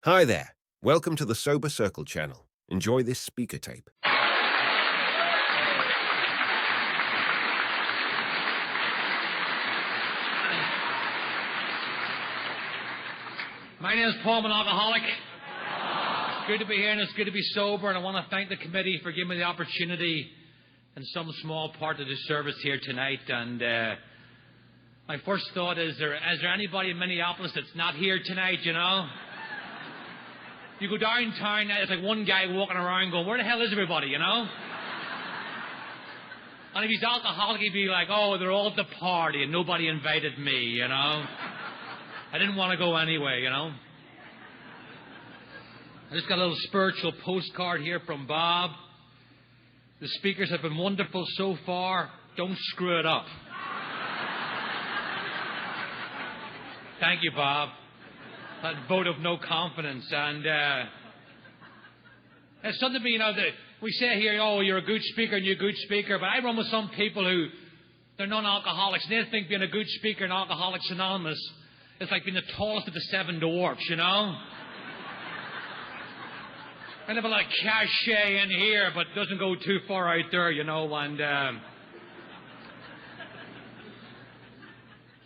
Hi there. Welcome to the SoberCircle channel. Enjoy this speaker tape. My name is Paul, I'm an alcoholic. It's good to be here and it's good to be sober, and I want to thank the committee for giving me the opportunity in some small part of the service here tonight. And my first thought is there anybody in Minneapolis that's not here tonight, you know? You go downtown, there's like one guy walking around going, where the hell is everybody, you know? And if he's alcoholic, he'd be like, oh, they're all at the party and nobody invited me, you know? I didn't want to go anyway, you know? I just got a little spiritual postcard here from Bob. The speakers have been wonderful so far. Don't screw it up. Thank you, Bob. That vote of no confidence. And it's something to be, you know, we say here, oh, you're a good speaker and you're a good speaker, but I run with some people who, they're non-alcoholics, and they think being a good speaker in Alcoholics Anonymous is like being the tallest of the seven dwarfs, you know? Kind of a like cachet in here, but doesn't go too far out there, you know, and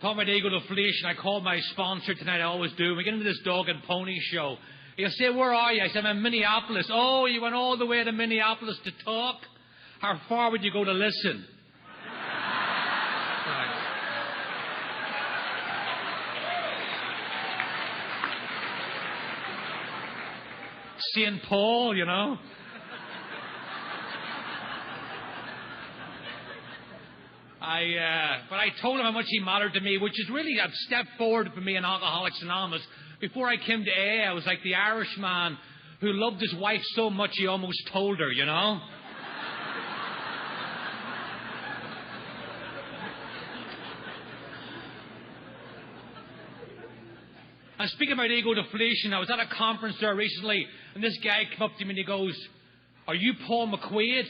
talking about ego deflation, I called my sponsor tonight, I always do. We get into this dog and pony show. He'll say, where are you? I said, I'm in Minneapolis. Oh, you went all the way to Minneapolis to talk? How far would you go to listen? Right. St. Paul, you know? But I told him how much he mattered to me, which is really a step forward for me in Alcoholics Anonymous. Before I came to AA, I was like the Irishman who loved his wife so much he almost told her, you know? And speaking about ego deflation, I was at a conference there recently, and this guy came up to me and he goes, are you Paul McQuaid?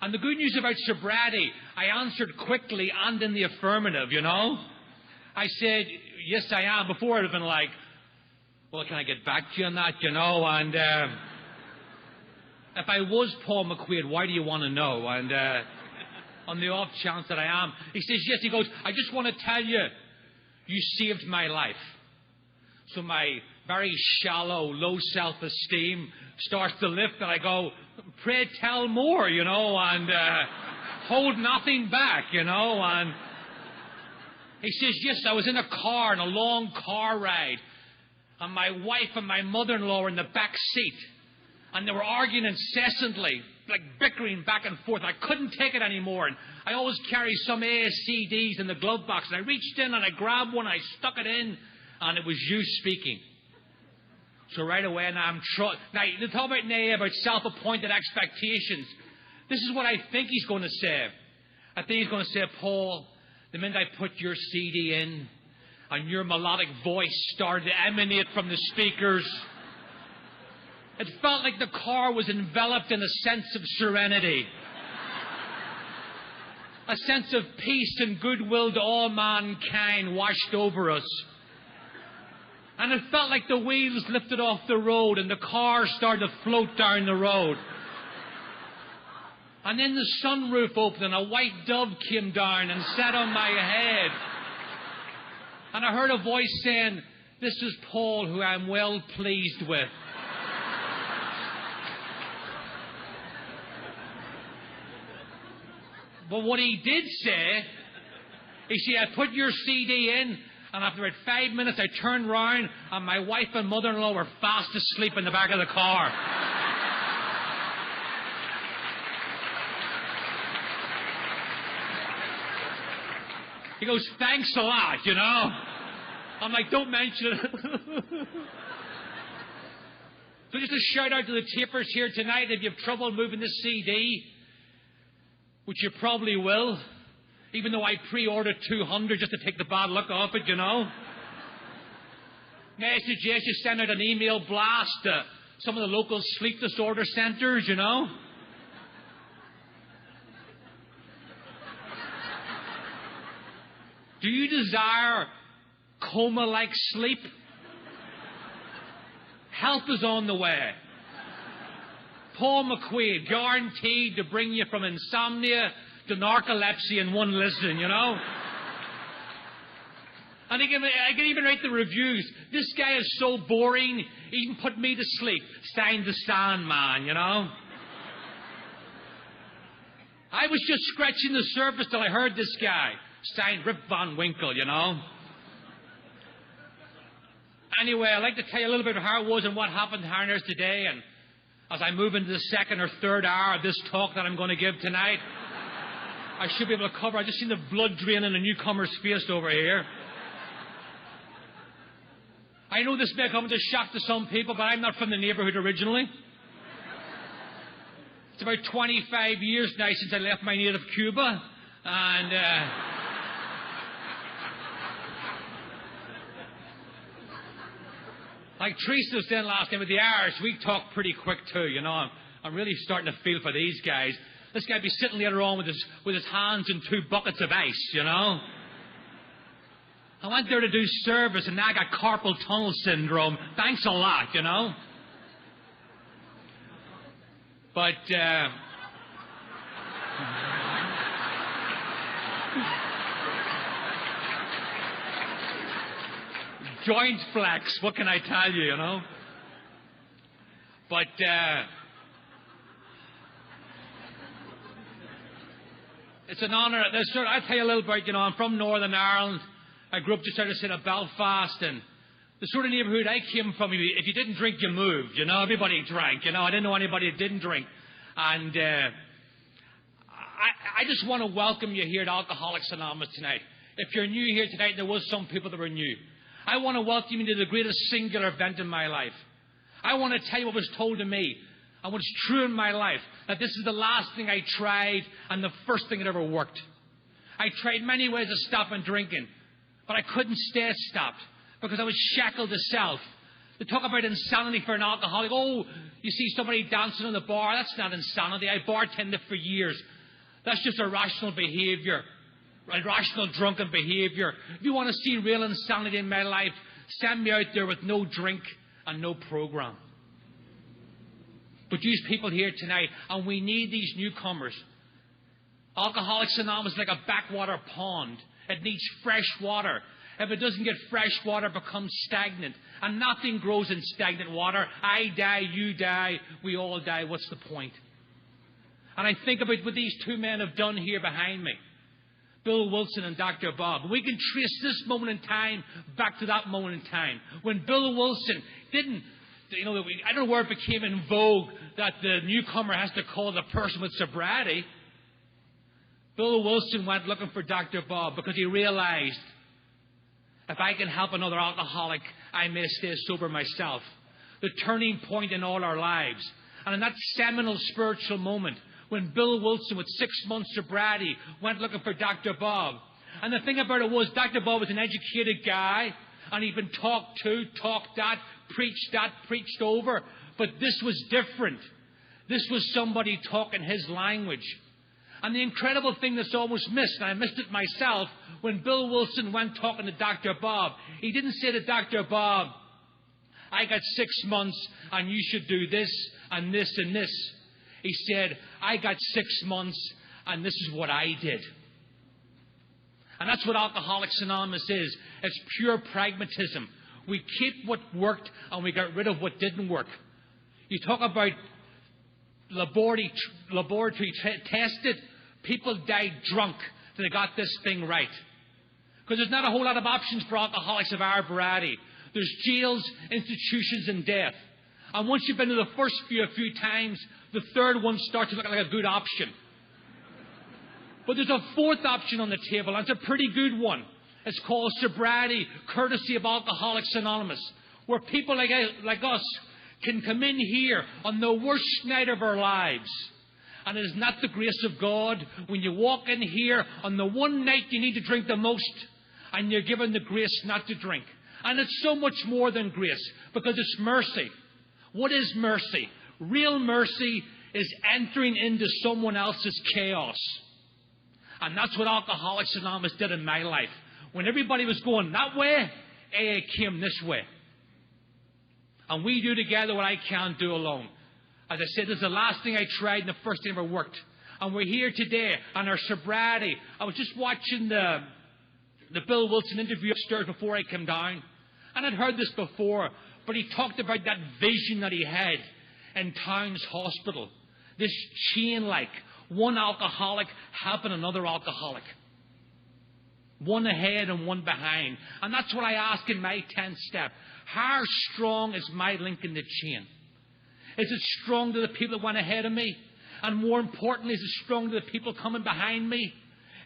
And the good news about sobriety, I answered quickly and in the affirmative, you know? I said, yes, I am. Before I'd have been like, well, can I get back to you on that, you know? And if I was Paul McQuaid, why do you want to know? And on the off chance that I am. He says, yes. He goes, I just want to tell you, you saved my life. So my very shallow, low self-esteem starts to lift, and I go, pray tell more, you know, and hold nothing back, you know. And he says, yes, I was in a car, in a long car ride, and my wife and my mother-in-law were in the back seat, and they were arguing incessantly, like bickering back and forth. I couldn't take it anymore, and I always carry some ASCDs in the glove box, and I reached in and I grabbed one, I stuck it in, and it was you speaking. So right away, now now, they talk about Nay about self-appointed expectations. This is what I think he's going to say. I think he's going to say, Paul, the minute I put your CD in, and your melodic voice started to emanate from the speakers, it felt like the car was enveloped in a sense of serenity. A sense of peace and goodwill to all mankind washed over us. And it felt like the wheels lifted off the road and the car started to float down the road. And then the sunroof opened and a white dove came down and sat on my head. And I heard a voice saying, this is Paul, who I'm well pleased with. But what he did say, he said, I put your CD in, and after about 5 minutes, I turned round, and my wife and mother-in-law were fast asleep in the back of the car. He goes, thanks a lot, you know. I'm like, don't mention it. So just a shout out to the tapers here tonight. If you have trouble moving this CD, which you probably will, even though I pre-ordered 200 just to take the bad luck off it, you know. May I suggest you send out an email blast to some of the local sleep disorder centres, you know. Do you desire coma-like sleep? Help is on the way. Paul McQuaid, guaranteed to bring you from insomnia to narcolepsy in one listen, you know. And I can even write the reviews. This guy is so boring, he even put me to sleep. Signed the Sandman, you know. I was just scratching the surface till I heard this guy. Signed Rip Van Winkle, you know. Anyway, I'd like to tell you a little bit of how it was and what happened to Harners today. And as I move into the second or third hour of this talk that I'm going to give tonight, I should be able to cover. I just seen the blood drain in a newcomer's face over here. I know this may come as a shock to some people, but I'm not from the neighbourhood originally. It's about 25 years now since I left my native Cuba. And like Teresa was saying last time with the Irish, we talk pretty quick too, you know. I'm really starting to feel for these guys. This guy be sitting later on with his hands in 2 buckets of ice, you know. I went there to do service and now I got carpal tunnel syndrome. Thanks a lot, you know. But joint flex, what can I tell you, you know? But it's an honour. I'll tell you a little bit, you know, I'm from Northern Ireland. I grew up just outside of Belfast, and the sort of neighbourhood I came from, if you didn't drink, you moved, you know. Everybody drank, you know. I didn't know anybody that didn't drink. And I just want to welcome you here at Alcoholics Anonymous tonight. If you're new here tonight, there was some people that were new. I want to welcome you to the greatest singular event in my life. I want to tell you what was told to me and what's true in my life, that this is the last thing I tried and the first thing that ever worked. I tried many ways of stopping drinking, but I couldn't stay stopped because I was shackled to self. They talk about insanity for an alcoholic. Oh, you see somebody dancing in the bar. That's not insanity. I bartended for years. That's just irrational behaviour. Irrational drunken behaviour. If you want to see real insanity in my life, send me out there with no drink and no program. But these people here tonight, and we need these newcomers. Alcoholics Anonymous is like a backwater pond. It needs fresh water. If it doesn't get fresh water, it becomes stagnant. And nothing grows in stagnant water. I die, you die, we all die. What's the point? And I think about what these 2 men have done here behind me. Bill Wilson and Dr. Bob. We can trace this moment in time back to that moment in time. When Bill Wilson didn't, you know, I don't know where it became in vogue that the newcomer has to call the person with sobriety. Bill Wilson went looking for Dr. Bob because he realized, if I can help another alcoholic, I may stay sober myself. The turning point in all our lives. And in that seminal spiritual moment, when Bill Wilson, with 6 months sobriety, went looking for Dr. Bob. And the thing about it was, Dr. Bob was an educated guy, and he'd been talked to, talked at, preached over. But this was different. This was somebody talking his language. And the incredible thing that's almost missed, and I missed it myself, when Bill Wilson went talking to Dr. Bob, he didn't say to Dr. Bob, I got 6 months, and you should do this, and this, and this. He said, I got 6 months, and this is what I did. And that's what Alcoholics Anonymous is. It's pure pragmatism. We keep what worked, and we got rid of what didn't work. You talk about laboratory tested. People died drunk that they got this thing right. Because there's not a whole lot of options for alcoholics of our variety. There's jails, institutions, and death. And once you've been to the first few a few times, the third one starts to look like a good option. But there's a fourth option on the table, and it's a pretty good one. It's called sobriety, courtesy of Alcoholics Anonymous, where people like us can come in here on the worst night of our lives. And it is not the grace of God when you walk in here on the one night you need to drink the most, and you're given the grace not to drink. And it's so much more than grace, because it's mercy. What is mercy? Real mercy is entering into someone else's chaos. And that's what Alcoholics Anonymous did in my life. When everybody was going that way, AA came this way. And we do together what I can't do alone. As I said, this is the last thing I tried and the first thing that ever worked. And we're here today on our sobriety. I was just watching the Bill Wilson interview upstairs before I came down. And I'd heard this before, but he talked about that vision that he had in Towns Hospital. This chain like one alcoholic helping another alcoholic. One ahead and one behind. And that's what I ask in my 10th step. How strong is my link in the chain? Is it strong to the people that went ahead of me? And more importantly, is it strong to the people coming behind me?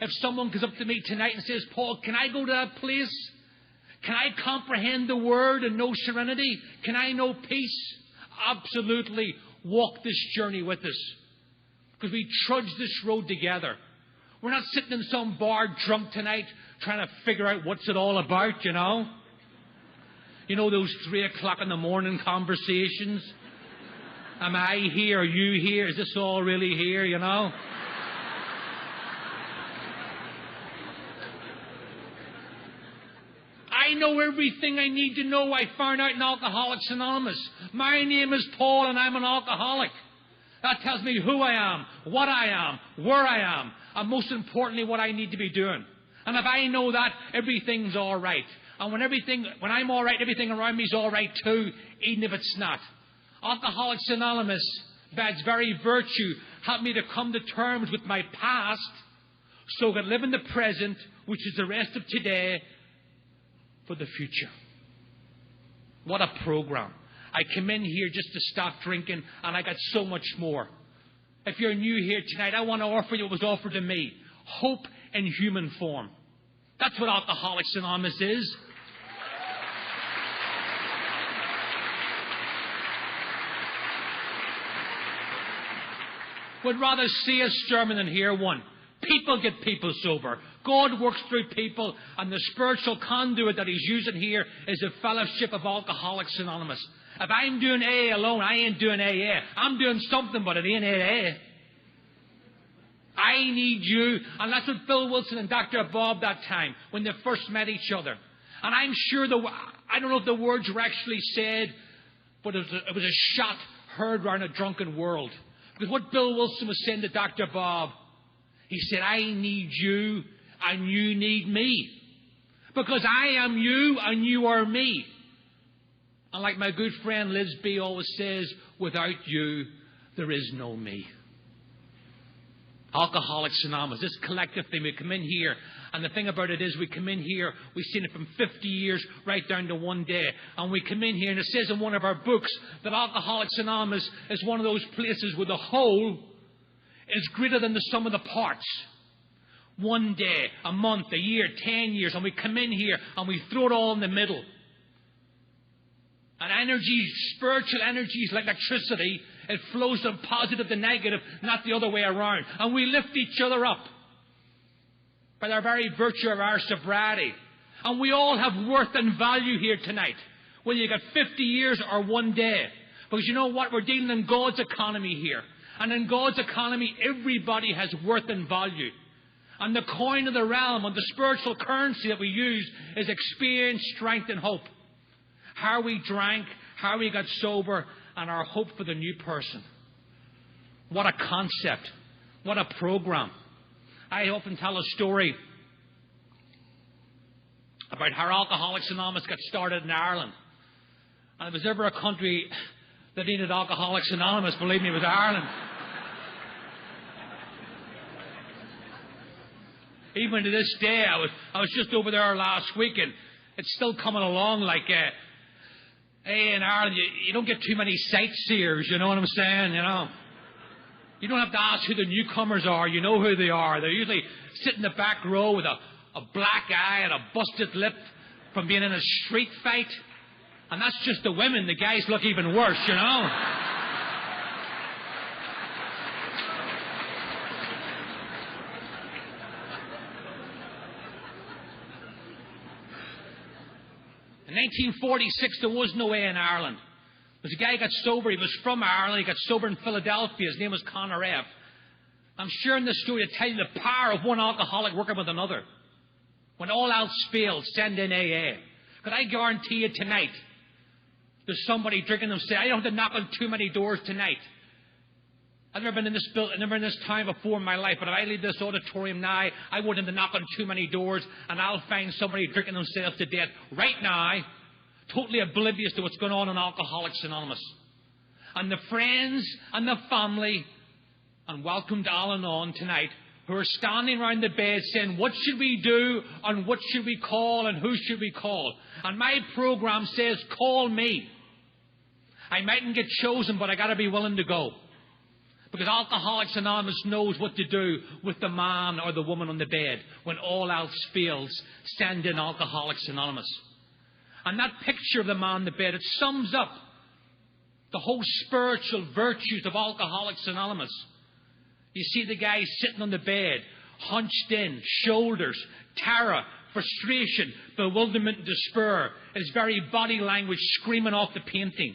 If someone comes up to me tonight and says, Paul, can I go to that place? Can I comprehend the word and know serenity? Can I know peace? Absolutely. Walk this journey with us. Because we trudge this road together. We're not sitting in some bar drunk tonight trying to figure out what's it all about, you know. You know those 3 o'clock in the morning conversations? Am I here? Are you here? Is this all really here, you know? I know everything I need to know. I found out in Alcoholics Anonymous. My name is Paul and I'm an alcoholic. That tells me who I am, what I am, where I am, and most importantly, what I need to be doing. And if I know that, everything's all right. And when I'm all right, everything around me is all right too, even if it's not. Alcoholics Anonymous, by its very virtue, helped me to come to terms with my past so I could live in the present, which is the rest of today, for the future. What a program. I came in here just to stop drinking, and I got so much more. If you're new here tonight, I want to offer you what was offered to me. Hope in human form. That's what Alcoholics Anonymous is. Would rather see a sermon than hear one. People get people sober. God works through people, and the spiritual conduit that He's using here is the fellowship of Alcoholics Anonymous. If I'm doing AA alone, I ain't doing AA. I'm doing something, but it ain't AA. I need you. And that's what Bill Wilson and Dr. Bob that time, when they first met each other. And I'm sure, I don't know if the words were actually said, but it was a shot heard around a drunken world. Because what Bill Wilson was saying to Dr. Bob, he said, I need you and you need me. Because I am you and you are me. And like my good friend Liz B always says, without you, there is no me. Alcoholics Anonymous, this collective thing, we come in here, and the thing about it is we come in here, we've seen it from 50 years right down to one day, and we come in here, and it says in one of our books that Alcoholics Anonymous is one of those places where the whole is greater than the sum of the parts. One day, a month, a year, 10 years, and we come in here, and we throw it all in the middle. And energy, spiritual energy is like electricity. It flows from positive to negative, not the other way around. And we lift each other up by the very virtue of our sobriety. And we all have worth and value here tonight, whether you got 50 years or one day. Because you know what? We're dealing in God's economy here. And in God's economy, everybody has worth and value. And the coin of the realm and the spiritual currency that we use is experience, strength, and hope. How we drank, how we got sober, and our hope for the new person. What a concept. What a program. I often tell a story about how Alcoholics Anonymous got started in Ireland. And if there's ever a country that needed Alcoholics Anonymous, believe me, it was Ireland. Even to this day, I was just over there last week, and it's still coming along like... Hey, in Ireland, you don't get too many sightseers, you know what I'm saying, you know. You don't have to ask who the newcomers are, you know who they are. They're usually sitting in the back row with a black eye and a busted lip from being in a street fight. And that's just the women, the guys look even worse, you know. In 1946, there was no AA in Ireland. There was a guy who got sober. He was from Ireland. He got sober in Philadelphia. His name was Conor F. I'm sharing this story to tell you the power of one alcoholic working with another. When all else fails, send in AA. Because I guarantee you tonight, There's somebody drinking themselves. I don't have to knock on too many doors tonight. I've never been in this building, never in this time before in my life, but if I leave this auditorium now, I wouldn't have to knock on too many doors, and I'll find somebody drinking themselves to death right now, totally oblivious to what's going on in Alcoholics Anonymous. And the friends and the family, and welcome to Al-Anon tonight, who are standing around the bed saying, what should we do, and what should we call, and who should we call? And my program says, call me. I mightn't get chosen, but I got to be willing to go. Because Alcoholics Anonymous knows what to do with the man or the woman on the bed. When all else fails, send in Alcoholics Anonymous. And that picture of the man on the bed, it sums up the whole spiritual virtues of Alcoholics Anonymous. You see the guy sitting on the bed, hunched in, shoulders, terror, frustration, bewilderment, and despair. His very body language screaming off the painting.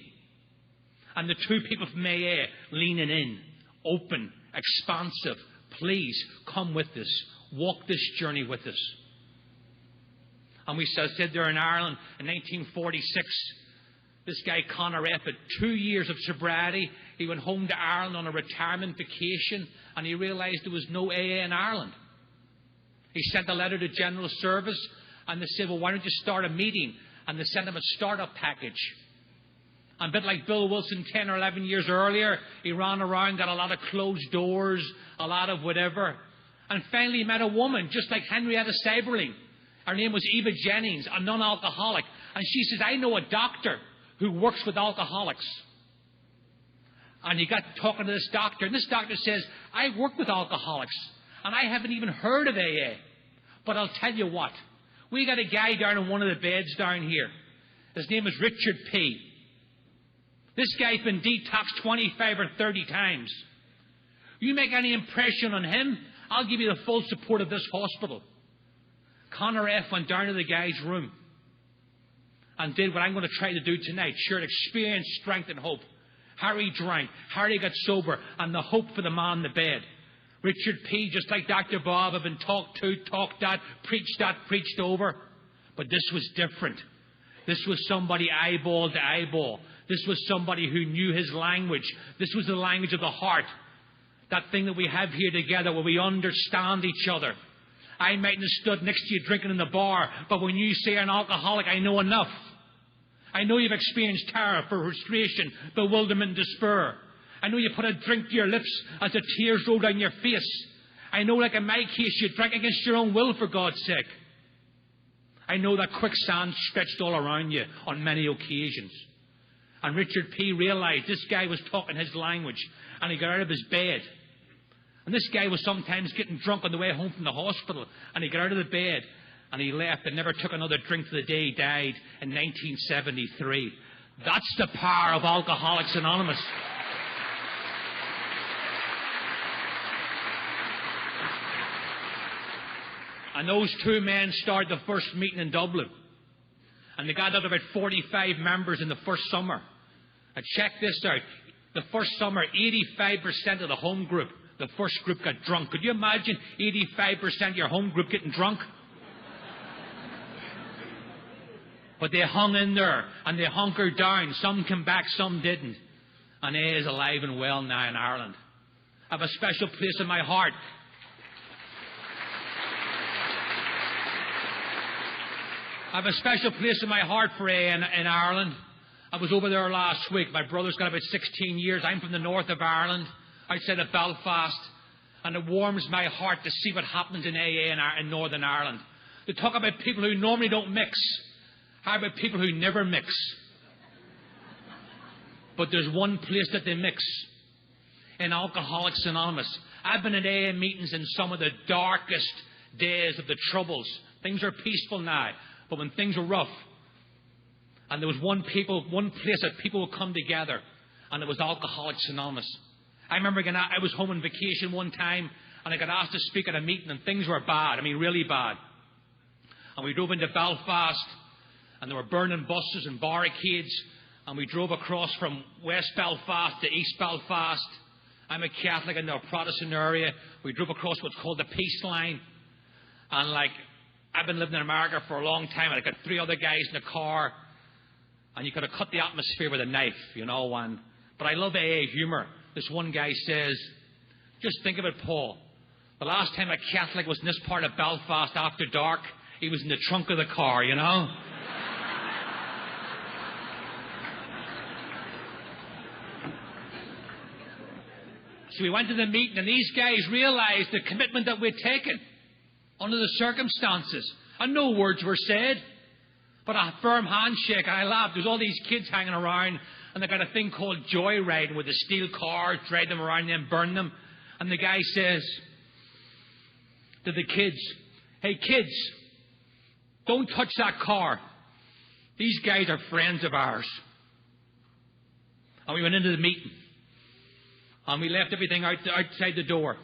And the two people from AA leaning in, open, expansive. Please come with us. Walk this journey with us. And we said there in Ireland in 1946, this guy Conor F. had 2 years of sobriety. He went home to Ireland on a retirement vacation, and he realised there was no AA in Ireland. He sent a letter to General Service, and they said, well, why don't you start a meeting? And they sent him a startup package. And a bit like Bill Wilson 10 or 11 years earlier, he ran around, got a lot of closed doors, a lot of whatever. And finally he met a woman, just like Henrietta Seiberling. Her name was Eva Jennings, a non-alcoholic. And she says, I know a doctor who works with alcoholics. And he got talking to this doctor, and this doctor says, I work with alcoholics, and I haven't even heard of AA. But I'll tell you what, we got a guy down in one of the beds down here. His name is Richard P. This guy's been detoxed 25 or 30 times. You make any impression on him, I'll give you the full support of this hospital. Conor F. went down to the guy's room and did what I'm going to try to do tonight. Shared experience, strength, and hope. Harry drank. Harry got sober. And the hope for the man in the bed. Richard P., just like Dr. Bob, had been talked to, talked at, preached over. But this was different. This was somebody eyeball to eyeball. This was somebody who knew his language. This was the language of the heart. That thing that we have here together where we understand each other. I mightn't have stood next to you drinking in the bar, but when you say an alcoholic, I know enough. I know you've experienced terror, frustration, bewilderment, and despair. I know you put a drink to your lips as the tears roll down your face. I know, like in my case, you drank against your own will, for God's sake. I know that quicksand stretched all around you on many occasions. And Richard P. realised this guy was talking his language, and he got out of his bed. And this guy was sometimes getting drunk on the way home from the hospital, and he got out of the bed, and he left and never took another drink to the day he died in 1973. That's the power of Alcoholics Anonymous. And those two men started the first meeting in Dublin. And they got out about 45 members in the first summer. And check this out. The first summer, 85% of the home group, the first group, got drunk. Could you imagine 85% of your home group getting drunk? But they hung in there and they hunkered down. Some came back, some didn't. And AA is alive and well now in Ireland. I have a special place in my heart. I have a special place in my heart for AA in Ireland. I was over there last week. My brother's got about 16 years. I'm from the north of Ireland, outside of Belfast. And it warms my heart to see what happens in AA in Northern Ireland. They talk about people who normally don't mix. How about people who never mix? But there's one place that they mix. In Alcoholics Anonymous. I've been at AA meetings in some of the darkest days of the Troubles. Things are peaceful now. But when things were rough, and there was one place that people would come together, and it was Alcoholics Anonymous. I remember I was home on vacation one time, and I got asked to speak at a meeting, and things were bad. I mean, really bad. And we drove into Belfast, and there were burning buses and barricades, and we drove across from West Belfast to East Belfast. I'm a Catholic in the Protestant area. We drove across what's called the Peace Line, and I've been living in America for a long time, and I got 3 other guys in the car. And you could have cut the atmosphere with a knife, but I love AA humour. This one guy says, just think of it, Paul. The last time a Catholic was in this part of Belfast after dark, he was in the trunk of the car, So we went to the meeting, and these guys realised the commitment that we'd taken under the circumstances. And no words were said, but a firm handshake. And I laughed. There's all these kids hanging around, and they got a thing called joyriding with the steel cars, drag them around, then burn them. And the guy says to the kids, hey, kids, don't touch that car. These guys are friends of ours. And we went into the meeting. And we left everything outside the door.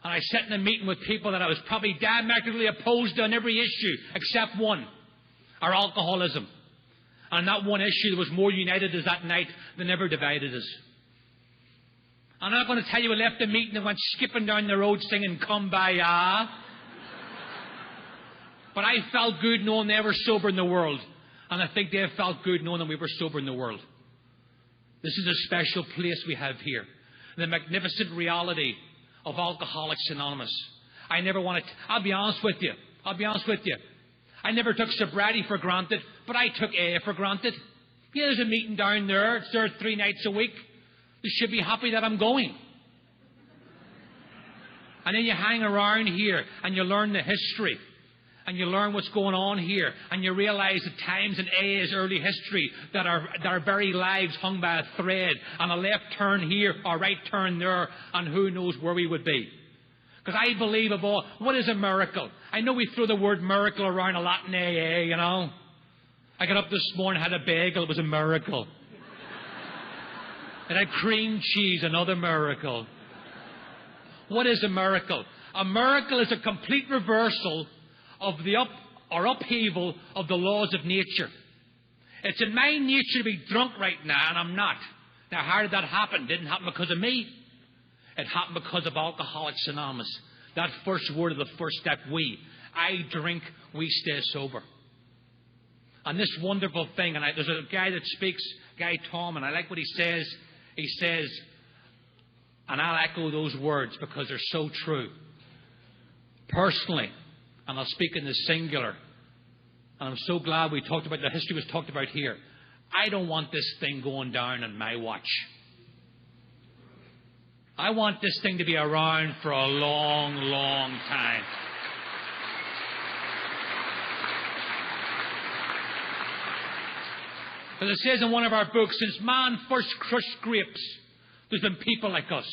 And I sat in a meeting with people that I was probably diametrically opposed to on every issue, except one, our alcoholism. And that one issue that was more united us that night than ever divided us. I'm not going to tell you we left the meeting and went skipping down the road singing Kumbaya. But I felt good knowing they were sober in the world. And I think they felt good knowing that we were sober in the world. This is a special place we have here. The magnificent reality of Alcoholics Anonymous. I'll be honest with you. I never took sobriety for granted, but I took AA for granted. Yeah, there's a meeting down there. It's there 3 nights a week. You should be happy that I'm going. And then you hang around here and you learn the history. And you learn what's going on here. And you realise the times in AA's early history that our very lives hung by a thread. And a left turn here or right turn there. And who knows where we would be. Because I believe what is a miracle? I know we throw the word miracle around a lot in AA, I got up this morning, had a bagel, it was a miracle. It had cream cheese, another miracle. What is a miracle? A miracle is a complete reversal of the upheaval of the laws of nature. It's in my nature to be drunk right now, and I'm not. Now, how did that happen? It didn't happen because of me. It happened because of Alcoholics Anonymous. That first word of the first step, we. I drink, we stay sober. And this wonderful thing, and there's a guy that speaks, Guy Tom, and I like what he says. He says, and I'll echo those words because they're so true. Personally, and I'll speak in the singular, and I'm so glad we talked about, the history was talked about here. I don't want this thing going down on my watch. I want this thing to be around for a long, long time. As it says in one of our books, since man first crushed grapes, there's been people like us.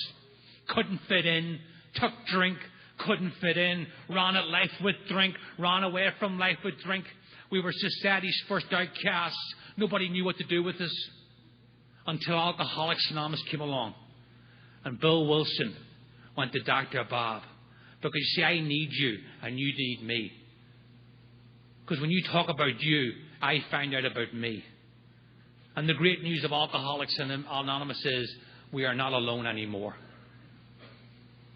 Couldn't fit in, took drink, couldn't fit in, ran at life with drink, ran away from life with drink. We were society's first outcasts. Nobody knew what to do with us until Alcoholics Anonymous came along. And Bill Wilson went to Dr. Bob. Because you see, I need you and you need me. Because when you talk about you, I find out about me. And the great news of Alcoholics Anonymous is we are not alone anymore.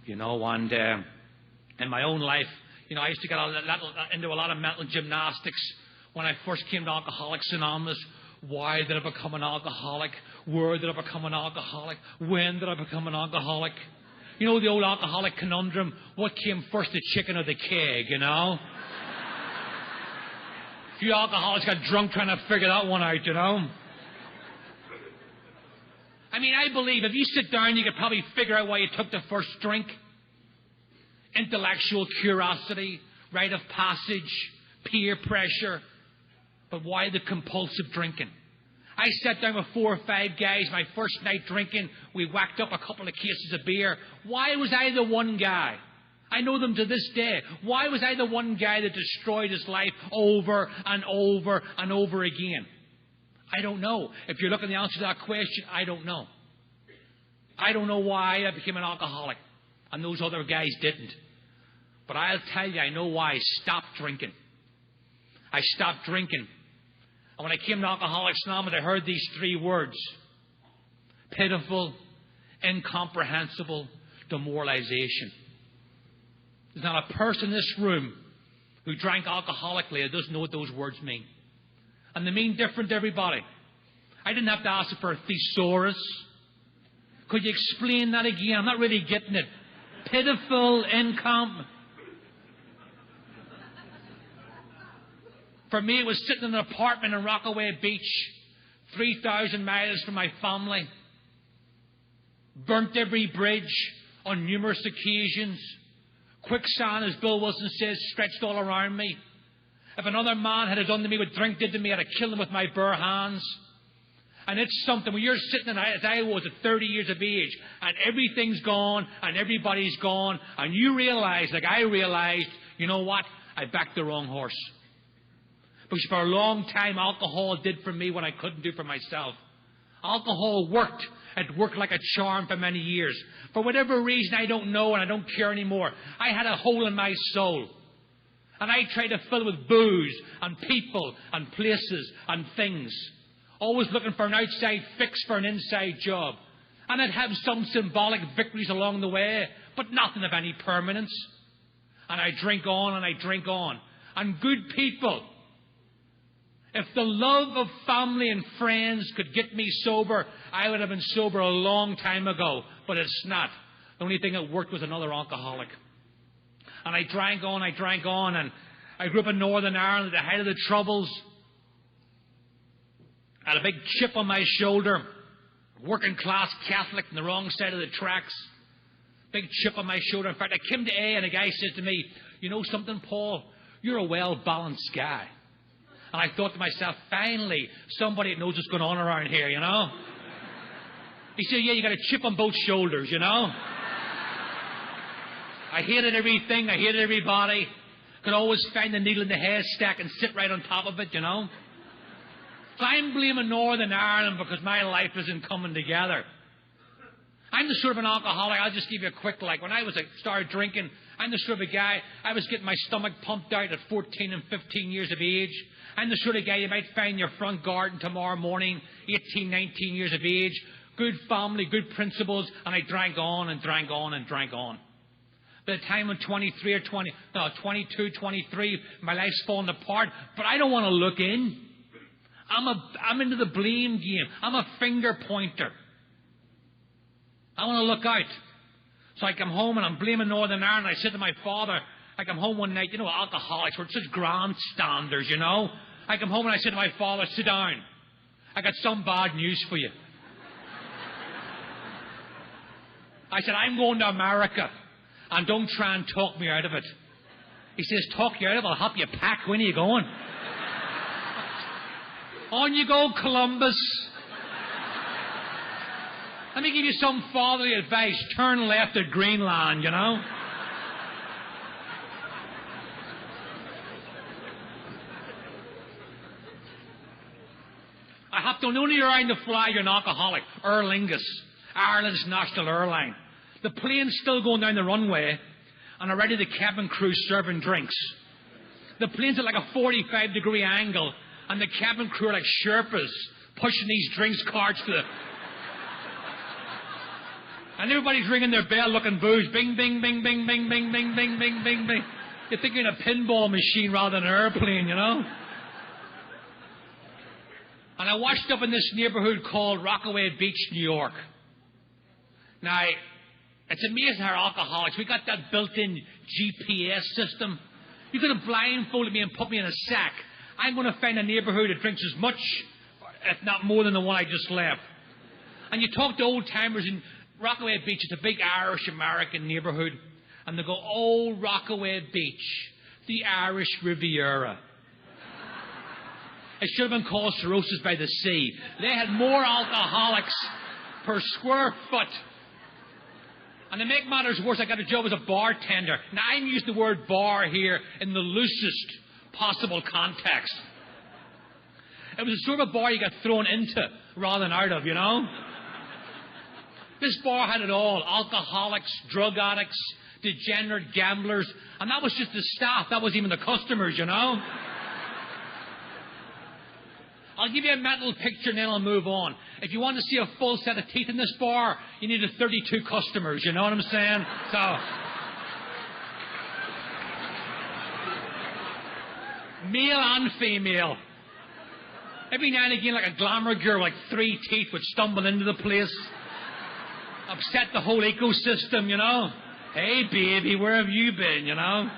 And in my own life, I used to get into a lot of mental gymnastics when I first came to Alcoholics Anonymous. Why did I become an alcoholic? Where did I become an alcoholic? When did I become an alcoholic? The old alcoholic conundrum. What came first, the chicken or the keg, A few alcoholics got drunk trying to figure that one out, I believe if you sit down, you could probably figure out why you took the first drink. Intellectual curiosity, rite of passage, peer pressure. But why the compulsive drinking? I sat down with 4 or 5 guys my first night drinking. We whacked up a couple of cases of beer. Why was I the one guy? I know them to this day. Why was I the one guy that destroyed his life over and over and over again? I don't know. If you're looking the answer to that question, I don't know. I don't know why I became an alcoholic and those other guys didn't. But I'll tell you, I know why I stopped drinking. I stopped drinking. And when I came to Alcoholics Anonymous, I heard these 3 words. Pitiful, incomprehensible, demoralization. There's not a person in this room who drank alcoholically that doesn't know what those words mean. And they mean different to everybody. I didn't have to ask for a thesaurus. Could you explain that again? I'm not really getting it. Pitiful income. For me, it was sitting in an apartment in Rockaway Beach, 3,000 miles from my family. Burnt every bridge on numerous occasions. Quicksand, as Bill Wilson says, stretched all around me. If another man had done to me what drink did to me, I'd have killed him with my bare hands. And it's something, when you're sitting, as I was at 30 years of age, and everything's gone, and everybody's gone, and you realize, like I realized, you know what? I backed the wrong horse. Because for a long time, alcohol did for me what I couldn't do for myself. Alcohol worked. It worked like a charm for many years. For whatever reason, I don't know, and I don't care anymore. I had a hole in my soul. And I tried to fill it with booze, and people, and places, and things. Always looking for an outside fix for an inside job. And I'd have some symbolic victories along the way, but nothing of any permanence. And I drink on, and I drink on. And good people, if the love of family and friends could get me sober, I would have been sober a long time ago. But it's not. The only thing that worked was another alcoholic. And I drank on, and I grew up in Northern Ireland at the height of the Troubles. I had a big chip on my shoulder. Working class Catholic on the wrong side of the tracks. Big chip on my shoulder. In fact, I came to A and a guy said to me, "You know something, Paul? You're a well-balanced guy." And I thought to myself, finally, somebody that knows what's going on around here, you know? He said, "Yeah, you got a chip on both shoulders, you know?" I hated everything. I hated everybody. Could always find the needle in the haystack and sit right on top of it, you know? So I'm blaming Northern Ireland because my life isn't coming together. I'm the sort of an alcoholic, I'll just give you a quick, when I started drinking, I'm the sort of a guy, I was getting my stomach pumped out at 14 and 15 years of age. I'm the sort of guy you might find in your front garden tomorrow morning, 18, 19 years of age. Good family, good principles, and I drank on and drank on and drank on. By the time I'm 22, 23, my life's falling apart, but I don't want to look in. I'm into the blame game. I'm a finger pointer. I want to look out. So I come home and I'm blaming Northern Ireland. I said to my father, I come home one night, alcoholics were such grandstanders, you know. I come home and I said to my father, "Sit down. I got some bad news for you." I said, "I'm going to America, and don't try and talk me out of it." He says, "Talk you out of it? I'll help you pack. When are you going?" "On you go, Columbus. Let me give you some fatherly advice. Turn left at Greenland, you know." I hopped on the only airline to fly, you're an alcoholic. Aer Lingus, Ireland's national airline. The plane's still going down the runway, and already the cabin crew serving drinks. The plane's at like a 45-degree angle, and the cabin crew are like Sherpas pushing these drinks carts to the... And everybody's ringing their bell looking booze. Bing, bing, bing, bing, bing, bing, bing, bing, bing, bing, bing. You think you're in a pinball machine rather than an airplane, you know? And I washed up in this neighborhood called Rockaway Beach, New York. Now, it's amazing how alcoholics, we got that built-in GPS system. You could have blindfolded me and put me in a sack. I'm going to find a neighborhood that drinks as much, if not more than the one I just left. And you talk to old-timers in Rockaway Beach, it's a big Irish-American neighborhood. And they go, "Oh, Rockaway Beach, the Irish Riviera." It should have been called Cirrhosis by the Sea. They had more alcoholics per square foot. And to make matters worse, I got a job as a bartender. Now, I'm using the word bar here in the loosest possible context. It was a sort of a bar you got thrown into rather than out of, you know? This bar had it all. Alcoholics, drug addicts, degenerate gamblers. And that was just the staff. That wasn't even the customers, you know? I'll give you a mental picture and then I'll move on. If you want to see a full set of teeth in this bar, you needed 32 customers, you know what I'm saying? So, male and female. Every now and again, like a glamour girl with like 3 teeth would stumble into the place. Upset the whole ecosystem, you know. Hey, baby, where have you been, you know?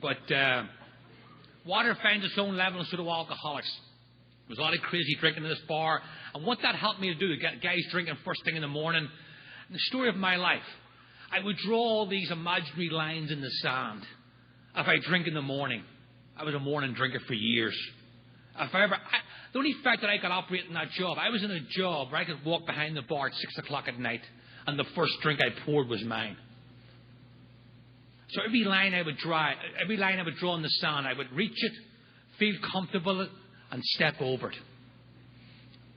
But water finds its own level, and so do alcoholics. There's a lot of crazy drinking in this bar. And what that helped me to do, to get guys drinking first thing in the morning, the story of my life, I would draw all these imaginary lines in the sand. If I drink in the morning, I was a morning drinker for years. The only fact that I could operate in that job, I was in a job where I could walk behind the bar at 6 o'clock at night, and the first drink I poured was mine. So every line I would draw in the sand, I would reach it, feel comfortable, and step over it.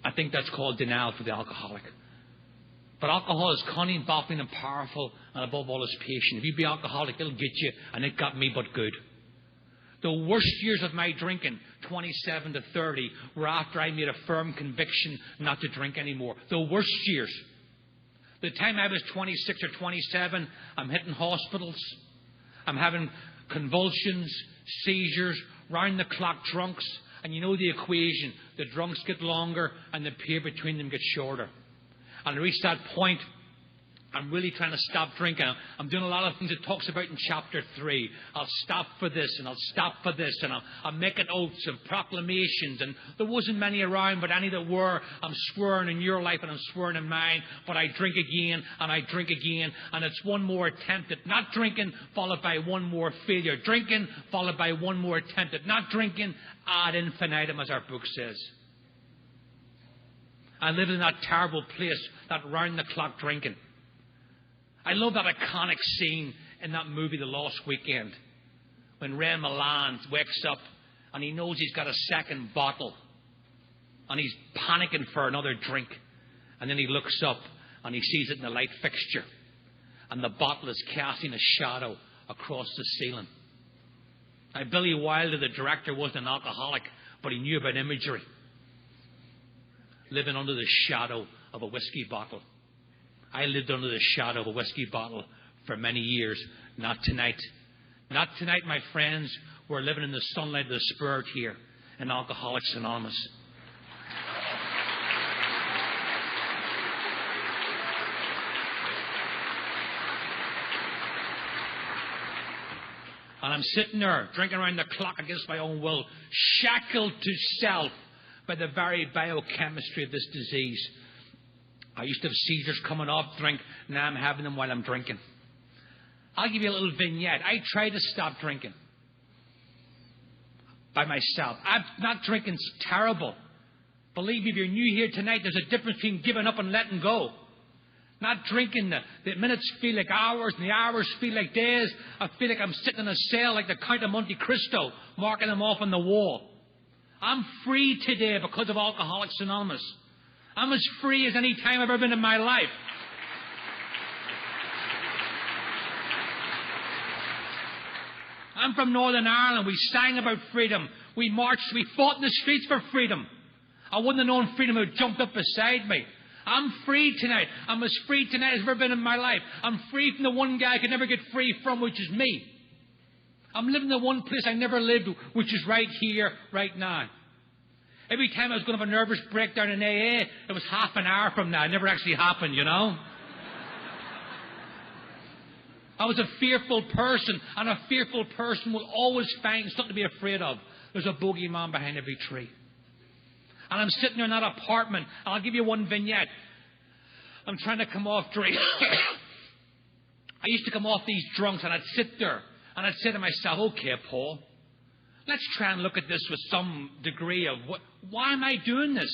I think that's called denial for the alcoholic. But alcohol is cunning, baffling, and powerful, and above all is patient. If you be alcoholic, it'll get you, and it got me but good. The worst years of my drinking, 27 to 30, were after I made a firm conviction not to drink anymore. The worst years. The time I was 26 or 27, I'm hitting hospitals. I'm having convulsions, seizures, round-the-clock drunks. And you know the equation. The drunks get longer and the period between them gets shorter. And I reached that point, I'm really trying to stop drinking. I'm doing a lot of things it talks about in chapter 3. I'll stop for this and I'll stop for this, and I'm making oaths and proclamations. And there wasn't many around, but any that were, I'm swearing in your life and I'm swearing in mine. But I drink again and I drink again. And it's one more attempt at not drinking, followed by one more failure. Drinking, followed by one more attempt at not drinking, ad infinitum, as our book says. I lived in that terrible place, that round-the-clock drinking. I love that iconic scene in that movie, The Lost Weekend, when Ray Milland wakes up and he knows he's got a second bottle and he's panicking for another drink. And then he looks up and he sees it in the light fixture, and the bottle is casting a shadow across the ceiling. Now, Billy Wilder, the director, wasn't an alcoholic, but he knew about imagery. Living under the shadow of a whiskey bottle. I lived under the shadow of a whiskey bottle for many years. Not tonight. Not tonight, my friends. We're living in the sunlight of the Spirit here in Alcoholics Anonymous. And I'm sitting there, drinking around the clock against my own will, shackled to self by the very biochemistry of this disease. I used to have seizures coming off drink. Now I'm having them while I'm drinking. I'll give you a little vignette. I tried to stop drinking by myself. Not drinking's terrible. Believe me, if you're new here tonight, there's a difference between giving up and letting go. Not drinking, the minutes feel like hours and the hours feel like days. I feel like I'm sitting in a cell like the Count of Monte Cristo, marking them off on the wall. I'm free today because of Alcoholics Anonymous. I'm as free as any time I've ever been in my life. I'm from Northern Ireland. We sang about freedom. We marched. We fought in the streets for freedom. I wouldn't have known freedom if it jumped up beside me. I'm free tonight. I'm as free tonight as I've ever been in my life. I'm free from the one guy I could never get free from, which is me. I'm living in the one place I never lived, which is right here, right now. Every time I was going to have a nervous breakdown in AA, it was half an hour from now. It never actually happened, you know. I was a fearful person, and a fearful person will always find something to be afraid of. There's a bogeyman behind every tree. And I'm sitting there in that apartment, and I'll give you one vignette. I'm trying to come off drink. I used to come off these drunks, and I'd sit there, and I'd say to myself, okay, Paul, let's try and look at this with some degree of why am I doing this?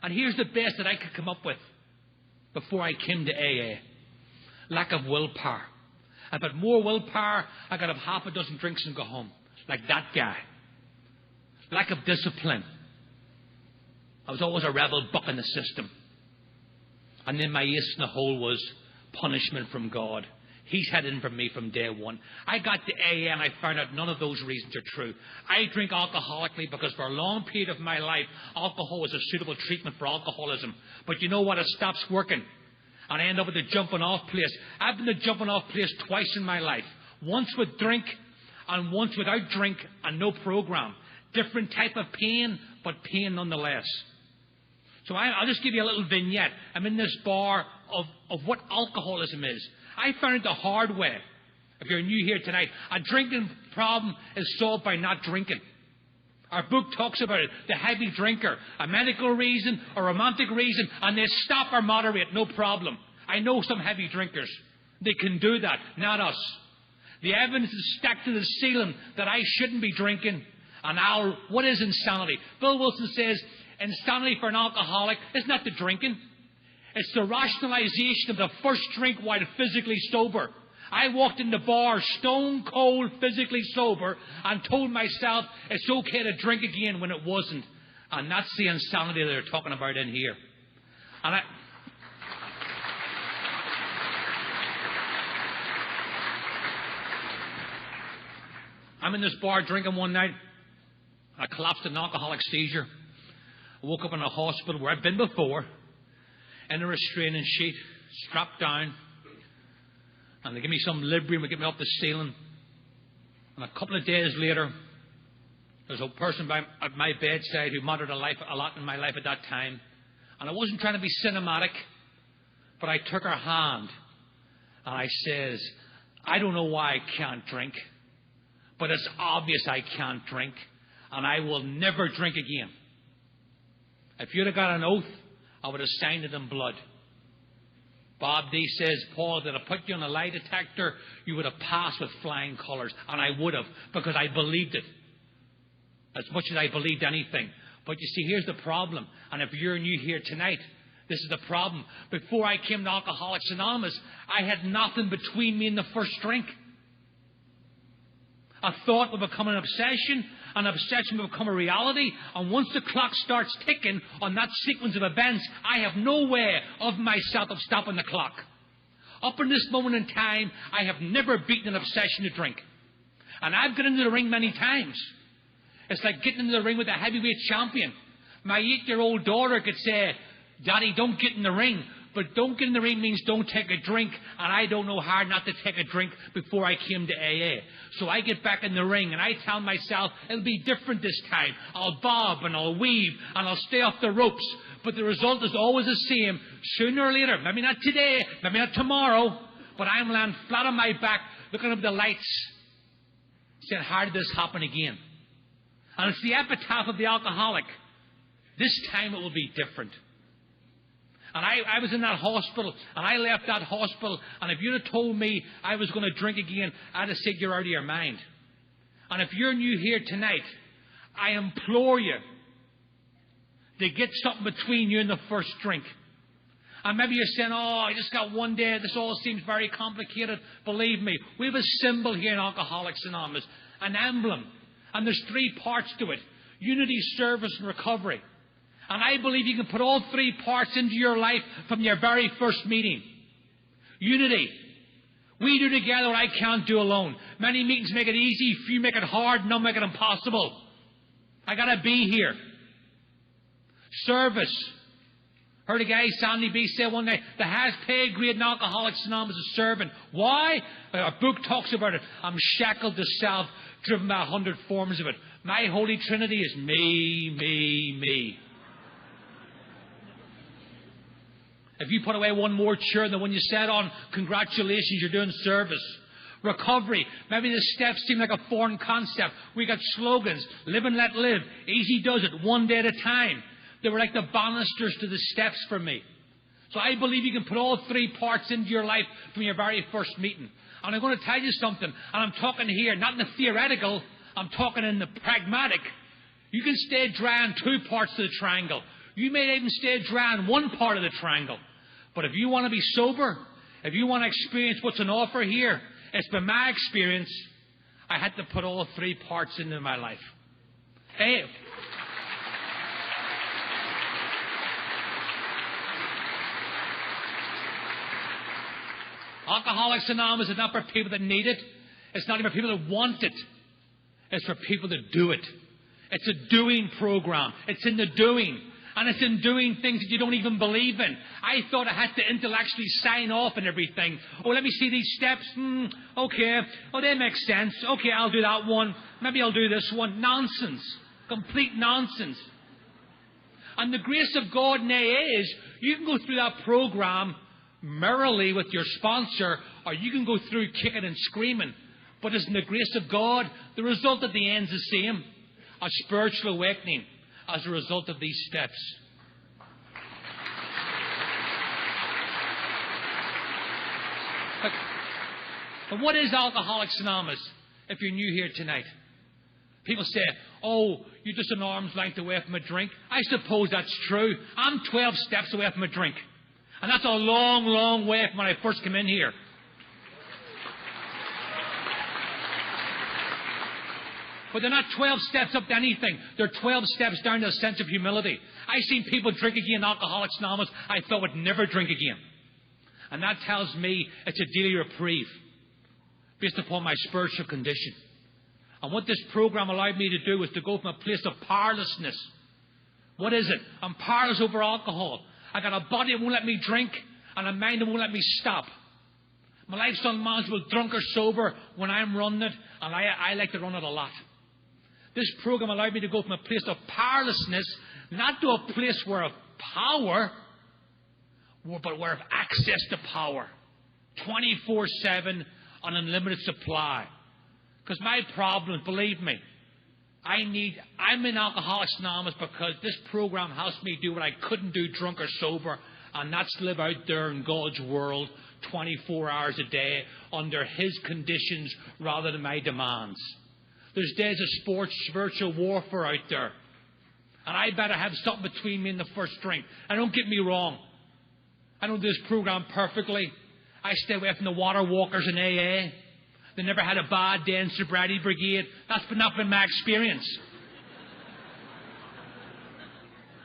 And here's the best that I could come up with before I came to AA. Lack of willpower. If I had more willpower, I could have half a dozen drinks and go home. Like that guy. Lack of discipline. I was always a rebel buck in the system. And then my ace in the hole was punishment from God. He's had in for me from day one. I got to AA and I found out none of those reasons are true. I drink alcoholically because for a long period of my life, alcohol was a suitable treatment for alcoholism. But you know what? It stops working. and I end up at the jumping off place. I've been to the jumping off place twice in my life. Once with drink and once without drink and no program. Different type of pain, but pain nonetheless. So I'll just give you a little vignette. I'm in this bar of what alcoholism is. I found it the hard way. If you're new here tonight, a drinking problem is solved by not drinking. Our book talks about it. The heavy drinker, a medical reason, a romantic reason, and they stop or moderate, no problem. I know some heavy drinkers. They can do that, not us. The evidence is stacked to the ceiling that I shouldn't be drinking. And what is insanity? Bill Wilson says, insanity for an alcoholic is not the drinking. It's the rationalization of the first drink while physically sober. I walked in the bar stone cold, physically sober, and told myself it's okay to drink again when it wasn't. And that's the insanity they're talking about in here. And I'm in this bar drinking one night. I collapsed in an alcoholic seizure. I woke up in a hospital where I'd been before, in a restraining sheet, strapped down. And they give me some Librium to get me up the ceiling. And a couple of days later, there's a person at my bedside who mattered a lot in my life at that time. And I wasn't trying to be cinematic, but I took her hand and I says, I don't know why I can't drink, but it's obvious I can't drink, and I will never drink again. If you'd have got an oath, I would have signed it in blood. Bob D says, Paul, that I put you on a lie detector, you would have passed with flying colours. And I would have, because I believed it. As much as I believed anything. But you see, here's the problem. And if you're new here tonight, this is the problem. Before I came to Alcoholics Anonymous, I had nothing between me and the first drink. A thought would become an obsession would become a reality, and once the clock starts ticking on that sequence of events, I have no way of myself of stopping the clock. Up in this moment in time, I have never beaten an obsession to drink. And I've got into the ring many times. It's like getting into the ring with a heavyweight champion. My 8-year-old daughter could say, Daddy, don't get in the ring. But don't get in the ring means don't take a drink, and I don't know how not to take a drink before I came to AA. So I get back in the ring, and I tell myself, it'll be different this time. I'll bob, and I'll weave, and I'll stay off the ropes. But the result is always the same. Sooner or later, maybe not today, maybe not tomorrow, but I'm lying flat on my back, looking up at the lights, saying, how did this happen again? And it's the epitaph of the alcoholic. This time it will be different. And I was in that hospital, and I left that hospital, and if you'd have told me I was going to drink again, I'd have said you're out of your mind. And if you're new here tonight, I implore you to get something between you and the first drink. And maybe you're saying, oh, I just got one day, this all seems very complicated. Believe me, we have a symbol here in Alcoholics Anonymous, an emblem, and there's 3 parts to it: unity, service, and recovery. And I believe you can put all 3 parts into your life from your very first meeting. Unity. We do together what I can't do alone. Many meetings make it easy, few make it hard, none make it impossible. I got to be here. Service. Heard a guy, Sandy B, say one day, the highest paid grade in Alcoholics Anonymous is serving. Why? Our book talks about it. I'm shackled to self, driven by 100 forms of it. My holy trinity is me, me, me. If you put away one more chair than when you sat on, congratulations, you're doing service. Recovery. Maybe the steps seem like a foreign concept. We got slogans. Live and let live. Easy does it. One day at a time. They were like the banisters to the steps for me. So I believe you can put all 3 parts into your life from your very first meeting. And I'm going to tell you something. And I'm talking here, not in the theoretical. I'm talking in the pragmatic. You can stay dry on 2 parts of the triangle. You may even stay dry on 1 part of the triangle. But if you want to be sober, if you want to experience what's on offer here, it's been my experience, I had to put all 3 parts into my life. Hey. Alcoholics Anonymous is not for people that need it. It's not even for people that want it. It's for people that do it. It's a doing program. It's in the doing. And it's in doing things that you don't even believe in. I thought I had to intellectually sign off and everything. Oh, let me see these steps. Okay. Oh, they make sense. Okay, I'll do that one. Maybe I'll do this one. Nonsense. Complete nonsense. And the grace of God in AA is you can go through that program merrily with your sponsor, or you can go through kicking and screaming. But as in the grace of God, the result at the end is the same. A spiritual awakening as a result of these steps. But what is Alcoholics Anonymous if you're new here tonight? People say, oh, you're just an arm's length away from a drink. I suppose that's true. I'm 12 steps away from a drink. And that's a long, long way from when I first came in here. But they're not 12 steps up to anything. They're 12 steps down to a sense of humility. I've seen people drink again, Alcoholics Anonymous, I thought would never drink again. And that tells me it's a daily reprieve based upon my spiritual condition. And what this program allowed me to do was to go from a place of powerlessness. What is it? I'm powerless over alcohol. I got a body that won't let me drink and a mind that won't let me stop. My life's unmanageable, drunk or sober, when I'm running it, and I like to run it a lot. This program allowed me to go from a place of powerlessness, not to a place where of power, but where of access to power. 24/7, an unlimited supply. Because my problem, believe me, I'm in Alcoholics Anonymous because this program helps me do what I couldn't do drunk or sober, and that's live out there in God's world 24 hours a day under His conditions rather than my demands. There's days of spiritual warfare out there, and I better have something between me and the first drink. And don't get me wrong, I don't do this program perfectly. I stay away from the water walkers in AA. They never had a bad day in Sobriety Brigade. That's not been my experience.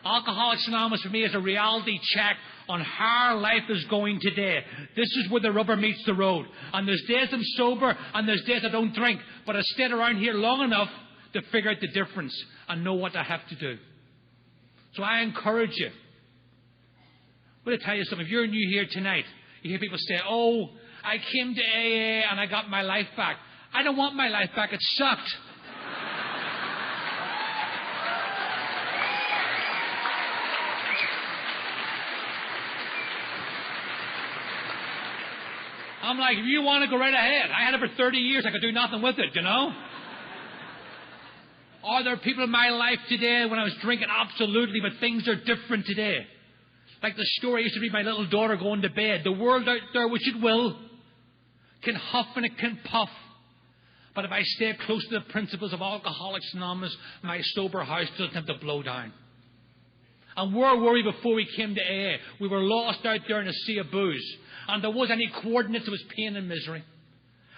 Alcoholics Anonymous for me is a reality check on how life is going today. This is where the rubber meets the road. And there's days I'm sober and there's days I don't drink. But I stayed around here long enough to figure out the difference and know what I have to do. So I encourage you. I'm going to tell you something. If you're new here tonight, you hear people say, oh, I came to AA and I got my life back. I don't want my life back. It sucked. I'm like, if you want to go right ahead. I had it for 30 years. I could do nothing with it, you know. Are there people in my life today when I was drinking? Absolutely, but things are different today. Like the story I used to read my little daughter going to bed. The world out there, which it will, can huff and it can puff. But if I stay close to the principles of Alcoholics Anonymous, my sober house doesn't have to blow down. And where were we before we came to AA? We were lost out there in a sea of booze. And there was any coordinates, it was pain and misery.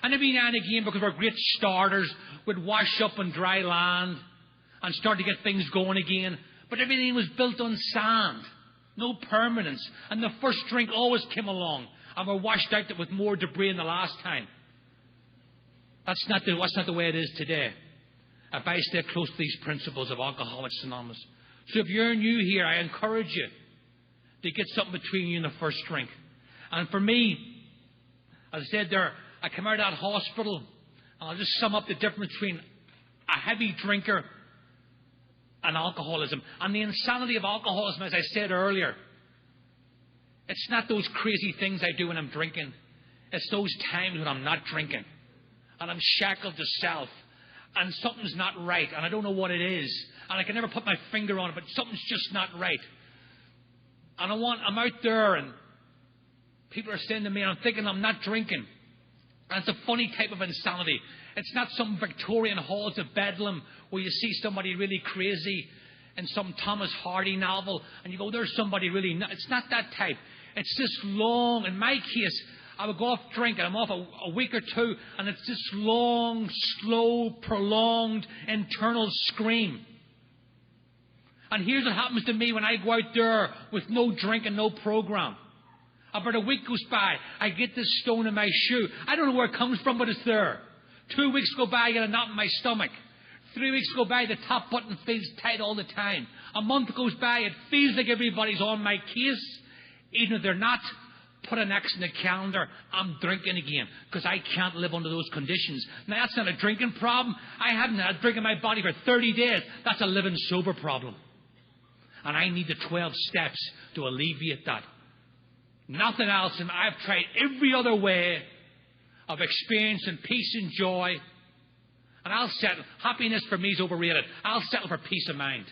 And every now and again, because we're great starters, we'd wash up on dry land and start to get things going again. But everything was built on sand. No permanence. And the first drink always came along. And we're washed out with more debris than the last time. That's not the way it is today. If I stay close to these principles of Alcoholics Anonymous. So if you're new here, I encourage you to get something between you and the first drink. And for me, as I said there, I came out of that hospital, and I'll just sum up the difference between a heavy drinker and alcoholism. And the insanity of alcoholism, as I said earlier, it's not those crazy things I do when I'm drinking. It's those times when I'm not drinking. And I'm shackled to self. And something's not right. And I don't know what it is. And I can never put my finger on it, but something's just not right. And I'm out there and people are saying to me, and I'm thinking I'm not drinking. And it's a funny type of insanity. It's not some Victorian halls of Bedlam where you see somebody really crazy in some Thomas Hardy novel and you go, there's somebody really... It's not that type. It's this long... In my case, I would go off drinking. I'm off a week or two and it's this long, slow, prolonged internal scream. And here's what happens to me when I go out there with no drink and no program. About a week goes by, I get this stone in my shoe. I don't know where it comes from, but it's there. 2 weeks go by, I get a knot in my stomach. 3 weeks go by, the top button feels tight all the time. A month goes by, it feels like everybody's on my case. Even if they're not, put an X in the calendar, I'm drinking again, because I can't live under those conditions. Now, that's not a drinking problem. I haven't had a drink in my body for 30 days. That's a living sober problem. And I need the 12 steps to alleviate that. Nothing else. And I've tried every other way of experiencing peace and joy. And I'll settle. Happiness for me is overrated. I'll settle for peace of mind.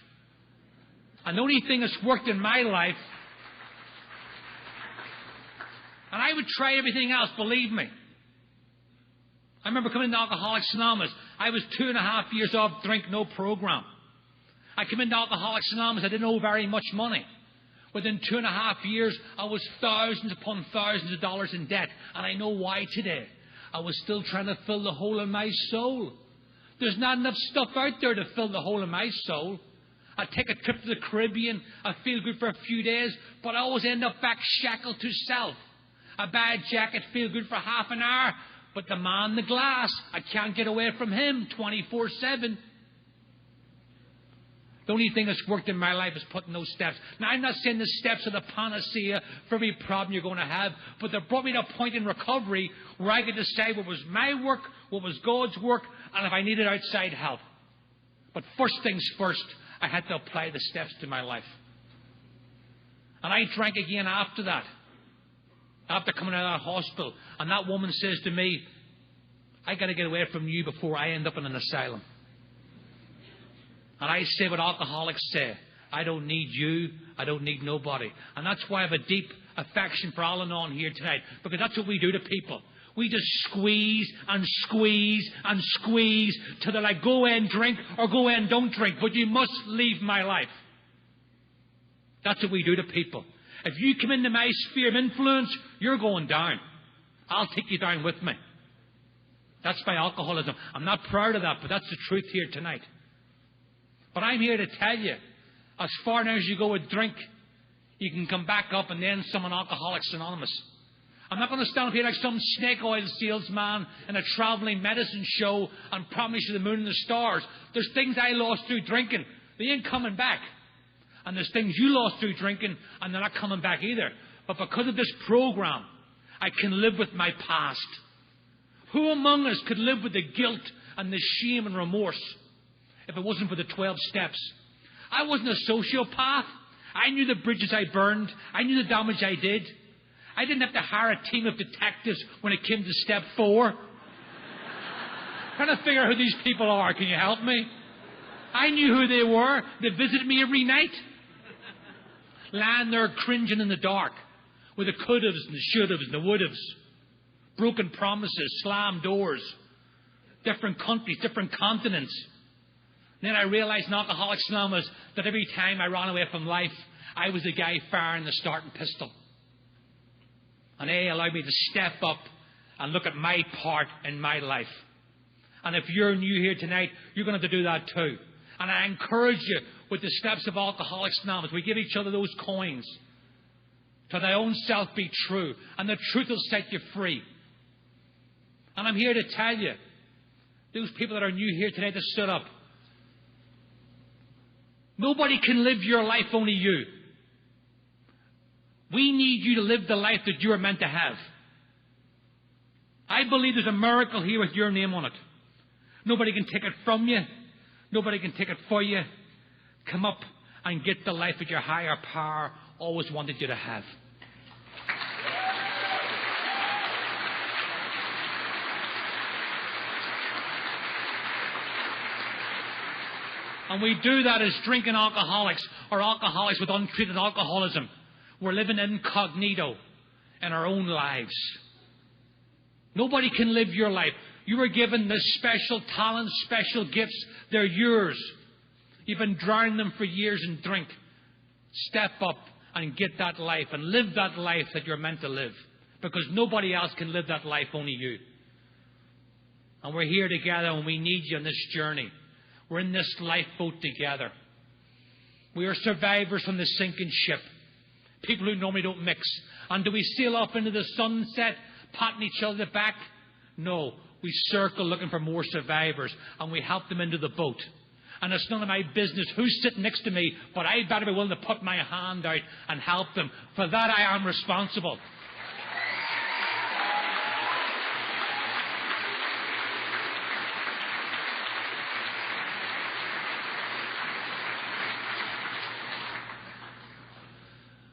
And the only thing that's worked in my life, and I would try everything else, believe me. I remember coming to Alcoholics Anonymous. I was 2.5 years off drink, no program. I came into Alcoholics Anonymous. I didn't owe very much money. Within 2.5 years, I was thousands upon thousands of dollars in debt. And I know why today. I was still trying to fill the hole in my soul. There's not enough stuff out there to fill the hole in my soul. I take a trip to the Caribbean. I feel good for a few days. But I always end up back shackled to self. A bad jacket, feel good for half an hour. But the man in the glass, I can't get away from him 24/7. The only thing that's worked in my life is putting those steps. Now, I'm not saying the steps are the panacea for every problem you're going to have, but they brought me to a point in recovery where I could decide what was my work, what was God's work, and if I needed outside help. But first things first, I had to apply the steps to my life. And I drank again after that, after coming out of that hospital. And that woman says to me, I got to get away from you before I end up in an asylum. And I say what alcoholics say. I don't need you. I don't need nobody. And that's why I have a deep affection for Al-Anon here tonight. Because that's what we do to people. We just squeeze and squeeze and squeeze till they're like, go and drink or go and don't drink. But you must leave my life. That's what we do to people. If you come into my sphere of influence, you're going down. I'll take you down with me. That's my alcoholism. I'm not proud of that, but that's the truth here tonight. But I'm here to tell you, as far now as you go with drink, you can come back up and then some in Alcoholics Anonymous. I'm not going to stand up here like some snake oil salesman in a travelling medicine show and promise you the moon and the stars. There's things I lost through drinking. They ain't coming back. And there's things you lost through drinking and they're not coming back either. But because of this program, I can live with my past. Who among us could live with the guilt and the shame and remorse if it wasn't for the 12 steps? I wasn't a sociopath. I knew the bridges I burned. I knew the damage I did. I didn't have to hire a team of detectives when it came to step 4. Trying to figure out who these people are. Can you help me? I knew who they were. They visited me every night. Lying there cringing in the dark with the could-haves and the should-haves and the would-haves. Broken promises, slammed doors. Different countries, different continents. Then I realized in Alcoholics Anonymous that every time I ran away from life, I was the guy firing the starting pistol. And they allowed me to step up and look at my part in my life. And if you're new here tonight, you're going to have to do that too. And I encourage you with the steps of Alcoholics Anonymous. We give each other those coins. To thy own self be true. And the truth will set you free. And I'm here to tell you, those people that are new here tonight that stood up, nobody can live your life, only you. We need you to live the life that you are meant to have. I believe there's a miracle here with your name on it. Nobody can take it from you. Nobody can take it for you. Come up and get the life that your higher power always wanted you to have. And we do that as drinking alcoholics or alcoholics with untreated alcoholism. We're living incognito in our own lives. Nobody can live your life. You were given the special talents, special gifts. They're yours. You've been drowning them for years in drink. Step up and get that life and live that life that you're meant to live. Because nobody else can live that life, only you. And we're here together and we need you on this journey. We're in this lifeboat together. We are survivors from the sinking ship. People who normally don't mix. And do we sail off into the sunset, patting each other back? No. we circle looking for more survivors, and we help them into the boat. And it's none of my business who's sitting next to me, but I better be willing to put my hand out and help them. For that I am responsible.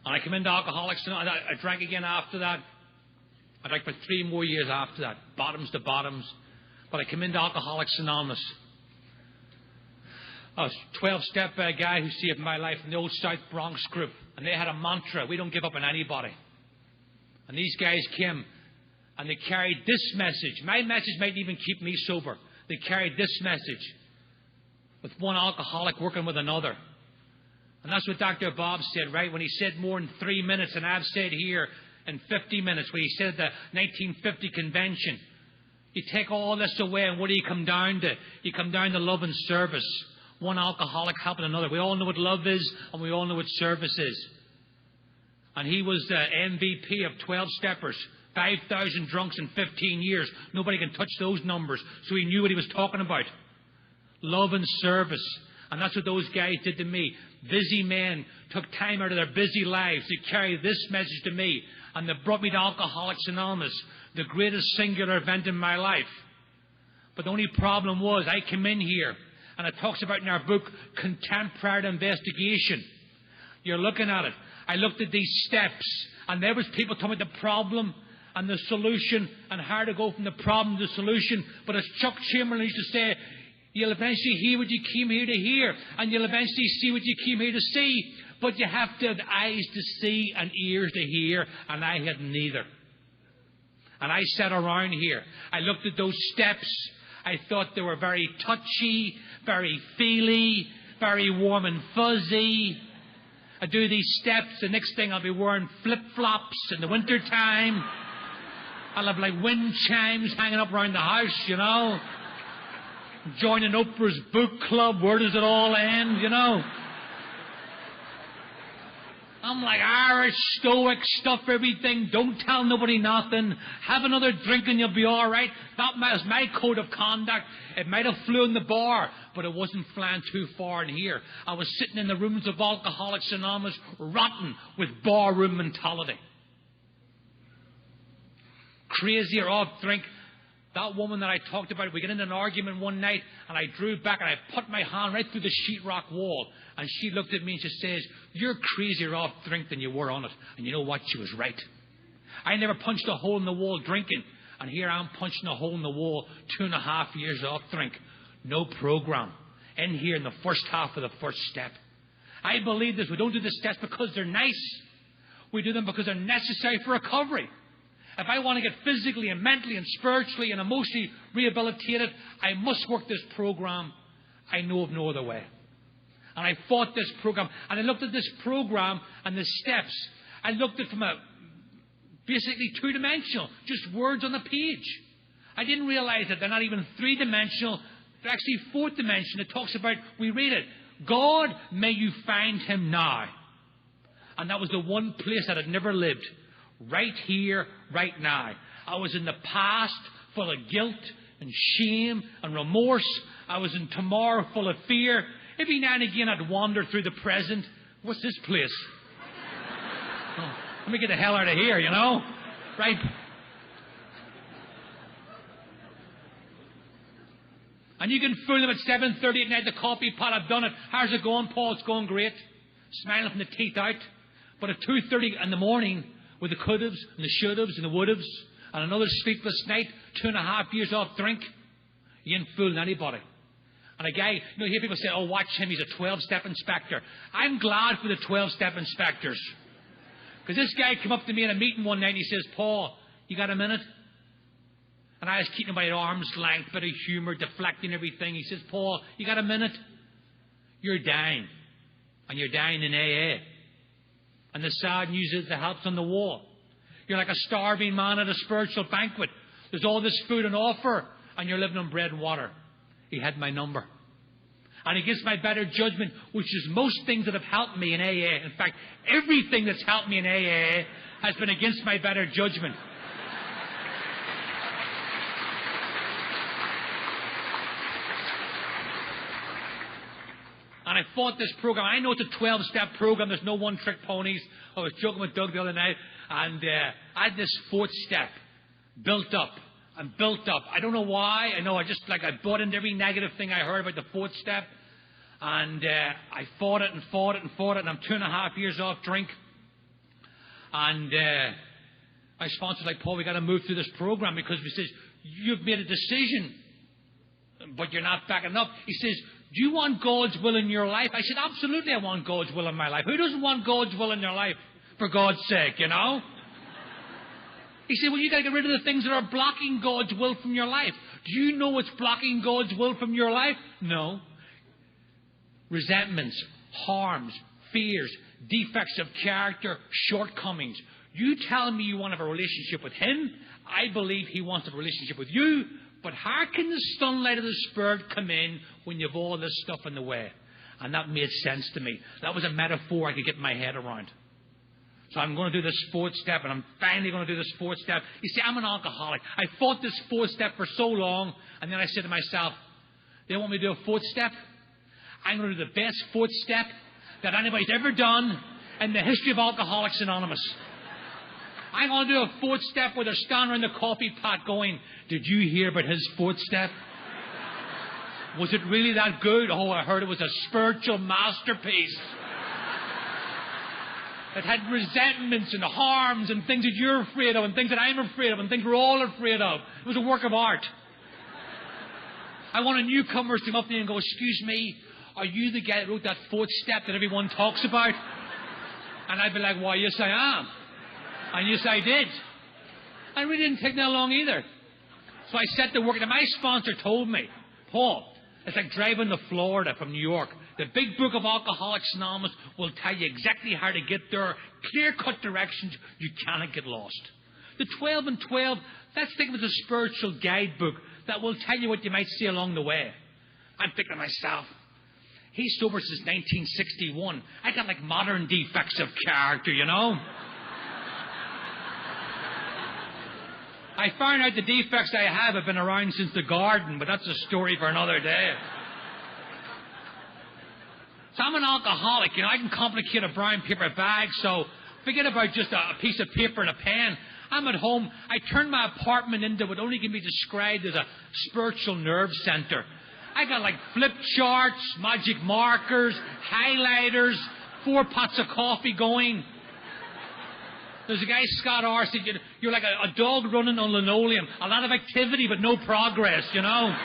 And I came into Alcoholics Anonymous. I drank again after that. I drank for 3 more years after that, bottoms to bottoms. But I came into Alcoholics Anonymous. I was a 12-step guy who saved my life in the old South Bronx group. And they had a mantra, we don't give up on anybody. And these guys came and they carried this message. My message might even keep me sober. They carried this message. With one alcoholic working with another. And that's what Dr. Bob said, right? When he said more than 3 minutes, and I've said here in 50 minutes, when he said at the 1950 convention, you take all this away, and what do you come down to? You come down to love and service. One alcoholic helping another. We all know what love is, and we all know what service is. And he was the MVP of 12-steppers. 5,000 drunks in 15 years. Nobody can touch those numbers. So he knew what he was talking about. Love and service. And that's what those guys did to me. Busy men took time out of their busy lives to carry this message to me. And they brought me to Alcoholics Anonymous, the greatest singular event in my life. But the only problem was I came in here, and it talks about in our book, contemporary investigation. You're looking at it. I looked at these steps, and there was people talking about the problem and the solution and how to go from the problem to the solution. But as Chuck Chamberlain used to say, you'll eventually hear what you came here to hear, and you'll eventually see what you came here to see. But you have to have eyes to see and ears to hear, and I had neither. And I sat around here. I looked at those steps. I thought they were very touchy, very feely, very warm and fuzzy. I do these steps, the next thing I'll be wearing flip-flops in the winter time. I'll have like wind chimes hanging up around the house, you know. Joining Oprah's book club. Where does it all end, you know? I'm like Irish, stoic, stuff everything, don't tell nobody nothing, have another drink and you'll be all right. That was my code of conduct. It might have flew in the bar, but it wasn't flying too far in here. I was sitting in the rooms of Alcoholics Anonymous, rotten with barroom mentality. Crazy or off drink. That woman that I talked about, we got into an argument one night, and I drew back and I put my hand right through the sheetrock wall. And she looked at me and she says, you're crazier off drink than you were on it. And you know what? She was right. I never punched a hole in the wall drinking. And here I'm punching a hole in the wall 2.5 years off drink. No program. In here in the first half of the first step. I believe this. We don't do the steps because they're nice. We do them because they're necessary for recovery. If I want to get physically and mentally and spiritually and emotionally rehabilitated, I must work this program. I know of no other way. And I fought this program. And I looked at this program and the steps. I looked at it from a basically 2-dimensional, just words on the page. I didn't realize that they're not even 3-dimensional. They're actually 4th dimension. It talks about, we read it, God, may you find him now. And that was the one place that I'd never lived. Right here, right now. I was in the past full of guilt and shame and remorse. I was in tomorrow full of fear. Every now and again I'd wander through the present. What's this place? Oh, let me get the hell out of here, you know? Right? And you can fool them at 7:30 at night, the coffee pot, I've done it. How's it going, Paul? It's going great. Smiling from the teeth out. But at 2:30 in the morning, with the could-haves and the should-haves and the would-haves and another sleepless night, 2.5 years off drink, you ain't fooling anybody. And a guy, you know, you hear people say, oh, watch him, he's a 12-step inspector. I'm glad for the 12-step inspectors. Because this guy came up to me in a meeting one night and he says, Paul, you got a minute? And I was keeping him by arm's length, bit of humour, deflecting everything. He says, Paul, you got a minute? You're dying. And you're dying in AA. And the sad news is the help's on the wall. You're like a starving man at a spiritual banquet. There's all this food on offer, and you're living on bread and water. He had my number. And against my better judgment, which is most things that have helped me in AA. In fact, everything that's helped me in AA has been against my better judgment. And I fought this program. I know it's a 12-step program. There's no one-trick ponies. I was joking with Doug the other night. And I had this fourth step built up and built up. I don't know why. I know I bought into every negative thing I heard about the fourth step. And I fought it and fought it and fought it. And I'm 2.5 years off drink. And my sponsor's like, Paul, we got to move through this program because he says, you've made a decision, but you're not backing up. He says, do you want God's will in your life? I said, absolutely, I want God's will in my life. Who doesn't want God's will in their life, for God's sake, you know? He said, well, you got to get rid of the things that are blocking God's will from your life. Do you know what's blocking God's will from your life? No. Resentments, harms, fears, defects of character, shortcomings. You tell me you want to have a relationship with Him. I believe He wants a relationship with you. But how can the sunlight of the Spirit come in when you have all this stuff in the way? And that made sense to me. That was a metaphor I could get my head around. So I'm going to do this fourth step, and I'm finally going to do this fourth step. You see, I'm an alcoholic. I fought this fourth step for so long, and then I said to myself, they want me to do a fourth step? I'm going to do the best fourth step that anybody's ever done in the history of Alcoholics Anonymous. I'm going to do a fourth step where they're standing around the coffee pot going, did you hear about his fourth step? Was it really that good? Oh, I heard it was a spiritual masterpiece. It had resentments and harms and things that you're afraid of and things that I'm afraid of and things we're all afraid of. It was a work of art. I want a newcomer to come up to me and go, excuse me, are you the guy that wrote that fourth step that everyone talks about? And I'd be like, why, yes, I am. And yes, I did. I really didn't take that long either. So I set to work, and my sponsor told me, Paul, it's like driving to Florida from New York. The big book of Alcoholics Anonymous will tell you exactly how to get there, clear-cut directions. You cannot get lost. The 12 and 12, let's think of it as a spiritual guidebook that will tell you what you might see along the way. I'm thinking to myself, he's sober since 1961. I got like modern defects of character, you know. I found out the defects I have been around since the garden, but that's a story for another day. So I'm an alcoholic, you know. I can complicate a brown paper bag, so forget about just a piece of paper and a pen. I'm at home. I turned my apartment into what only can be described as a spiritual nerve center. I got like flip charts, magic markers, highlighters, 4 pots of coffee going. There's a guy, Scott R., said, you're like a dog running on linoleum. A lot of activity, but no progress, you know.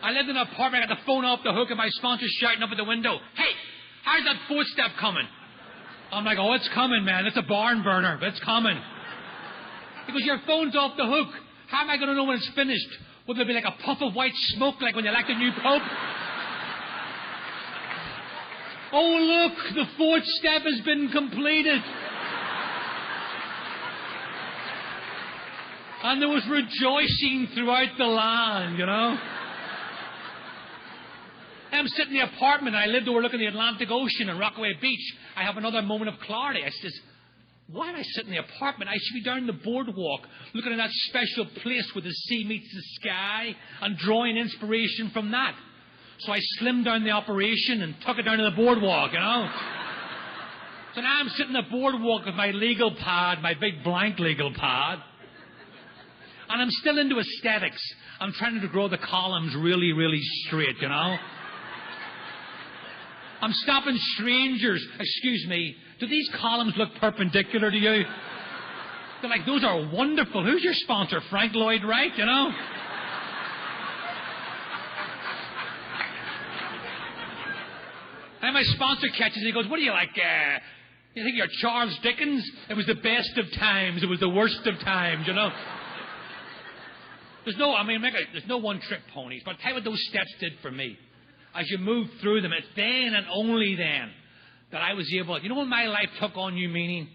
I lived in an apartment. I got the phone off the hook, and my sponsor's shouting up at the window, hey, how's that fourth step coming? I'm like, oh, it's coming, man. It's a barn burner, but it's coming. Because your phone's off the hook. How am I going to know when it's finished? Will there be like a puff of white smoke like when you elect a new pope? Oh, look, the fourth step has been completed. And there was rejoicing throughout the land, you know. I'm sitting in the apartment. I lived overlooking the Atlantic Ocean and Rockaway Beach. I have another moment of clarity. I says, why am I sitting in the apartment? I should be down the boardwalk looking at that special place where the sea meets the sky and drawing inspiration from that. So I slimmed down the operation and took it down to the boardwalk, you know. So now I'm sitting on the boardwalk with my legal pad, my big blank legal pad. And I'm still into aesthetics. I'm trying to grow the columns really, really straight, you know. I'm stopping strangers. Excuse me, do these columns look perpendicular to you? They're like, those are wonderful. Who's your sponsor? Frank Lloyd Wright, you know? And my sponsor catches it. He goes, what do you like? You think you're Charles Dickens? It was the best of times. It was the worst of times, you know? There's no one-trick ponies. But I'll tell you what those steps did for me. As you move through them, it's then and only then that I was able... You know when my life took on new meaning?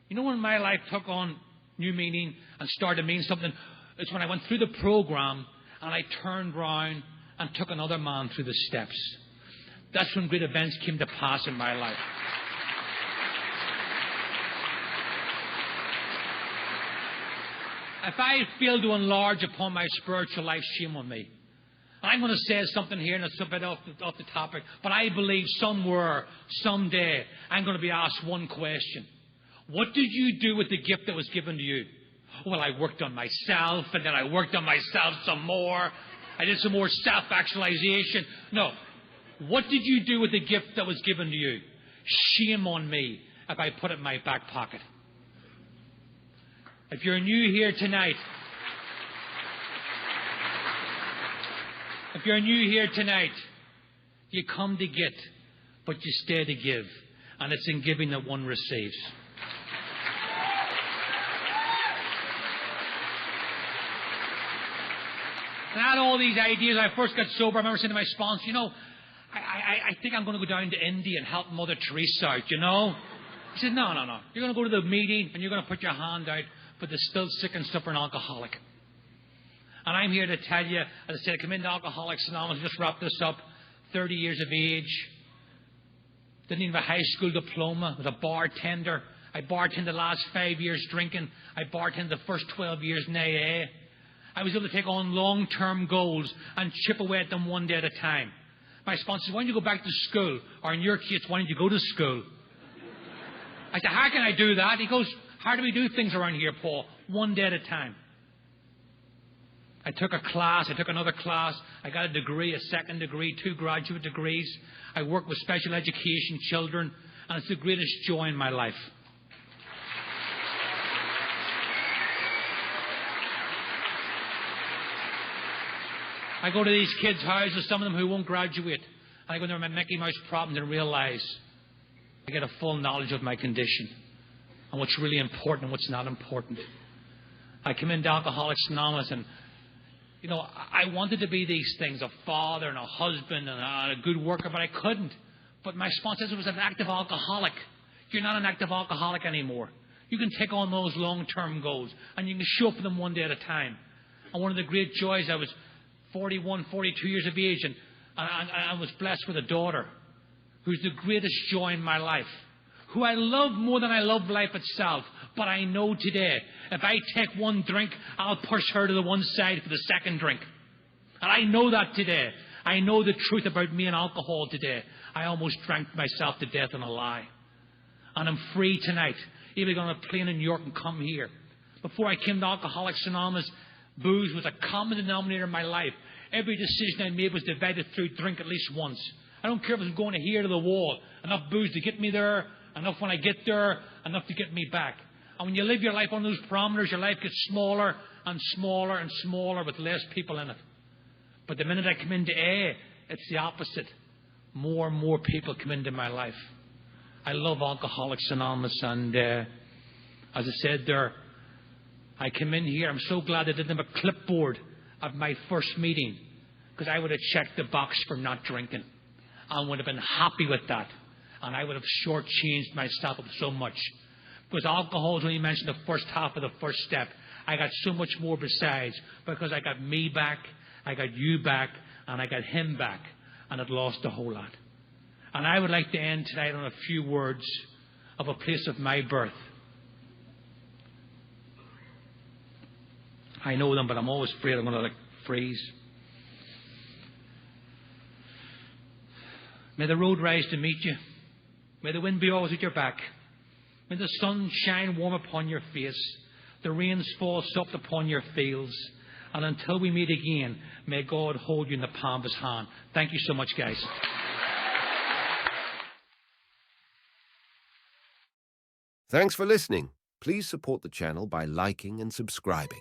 You know when my life took on new meaning and started to mean something? It's when I went through the program and I turned round and took another man through the steps. That's when great events came to pass in my life. If I fail to enlarge upon my spiritual life, shame on me. And I'm going to say something here, and it's a bit off the topic, but I believe somewhere, someday, I'm going to be asked one question. What did you do with the gift that was given to you? Well, I worked on myself, and then I worked on myself some more. I did some more self-actualization. No. What did you do with the gift that was given to you? Shame on me if I put it in my back pocket. If you're new here tonight, you come to get, but you stay to give. And it's in giving that one receives. And I had all these ideas. When I first got sober, I remember saying to my sponsor, I think I'm going to go down to India and help Mother Teresa out, He said, no. You're going to go to the meeting and you're going to put your hand out for the still sick and suffering alcoholic. And I'm here to tell you, as I said, I come into Alcoholics Anonymous, just wrap this up, 30 years of age. Didn't even have a high school diploma. Was a bartender. I bartended the last 5 years drinking. I bartended the first 12 years in AA. I was able to take on long-term goals and chip away at them one day at a time. My sponsor said, why don't you go back to school? Or in your case, why don't you go to school? I said, how can I do that? He goes, how do we do things around here, Paul? One day at a time. I took a class, I took another class, I got a degree, a second degree, 2 graduate degrees. I work with special education children, and it's the greatest joy in my life. I go to these kids' houses, some of them who won't graduate, and I go into my Mickey Mouse problems and realize I get a full knowledge of my condition and what's really important and what's not important. I come into Alcoholics Anonymous and, I wanted to be these things, a father and a husband and a good worker, but I couldn't. But my sponsor says I was an active alcoholic. You're not an active alcoholic anymore. You can take on those long-term goals and you can show up for them one day at a time. And one of the great joys, I was 41, 42 years of age, and I was blessed with a daughter who's the greatest joy in my life, who I love more than I love life itself. But I know today, if I take one drink, I'll push her to the one side for the second drink. And I know that today. I know the truth about me and alcohol today. I almost drank myself to death in a lie. And I'm free tonight. Even on a plane in New York and come here. Before I came to Alcoholics Anonymous, booze was a common denominator in my life. Every decision I made was divided through drink at least once. I don't care if it's going to here to the wall. Enough booze to get me there, enough when I get there, enough to get me back. And when you live your life on those parameters, your life gets smaller and smaller and smaller with less people in it. But the minute I come into AA, it's the opposite. More and more people come into my life. I love Alcoholics Anonymous, and as I said there, I come in here. I'm so glad I didn't have a clipboard of my first meeting, because I would have checked the box for not drinking. I would have been happy with that. And I would have shortchanged myself so much. Because alcohol is only mentioned the first half of the first step. I got so much more besides, because I got me back, I got you back, and I got him back. And it lost a whole lot. And I would like to end tonight on a few words of a place of my birth. I know them, but I'm always afraid I'm going to freeze. May the road rise to meet you. May the wind be always at your back. May the sun shine warm upon your face. The rains fall soft upon your fields. And until we meet again, may God hold you in the palm of his hand. Thank you so much, guys. Thanks for listening. Please support the channel by liking and subscribing.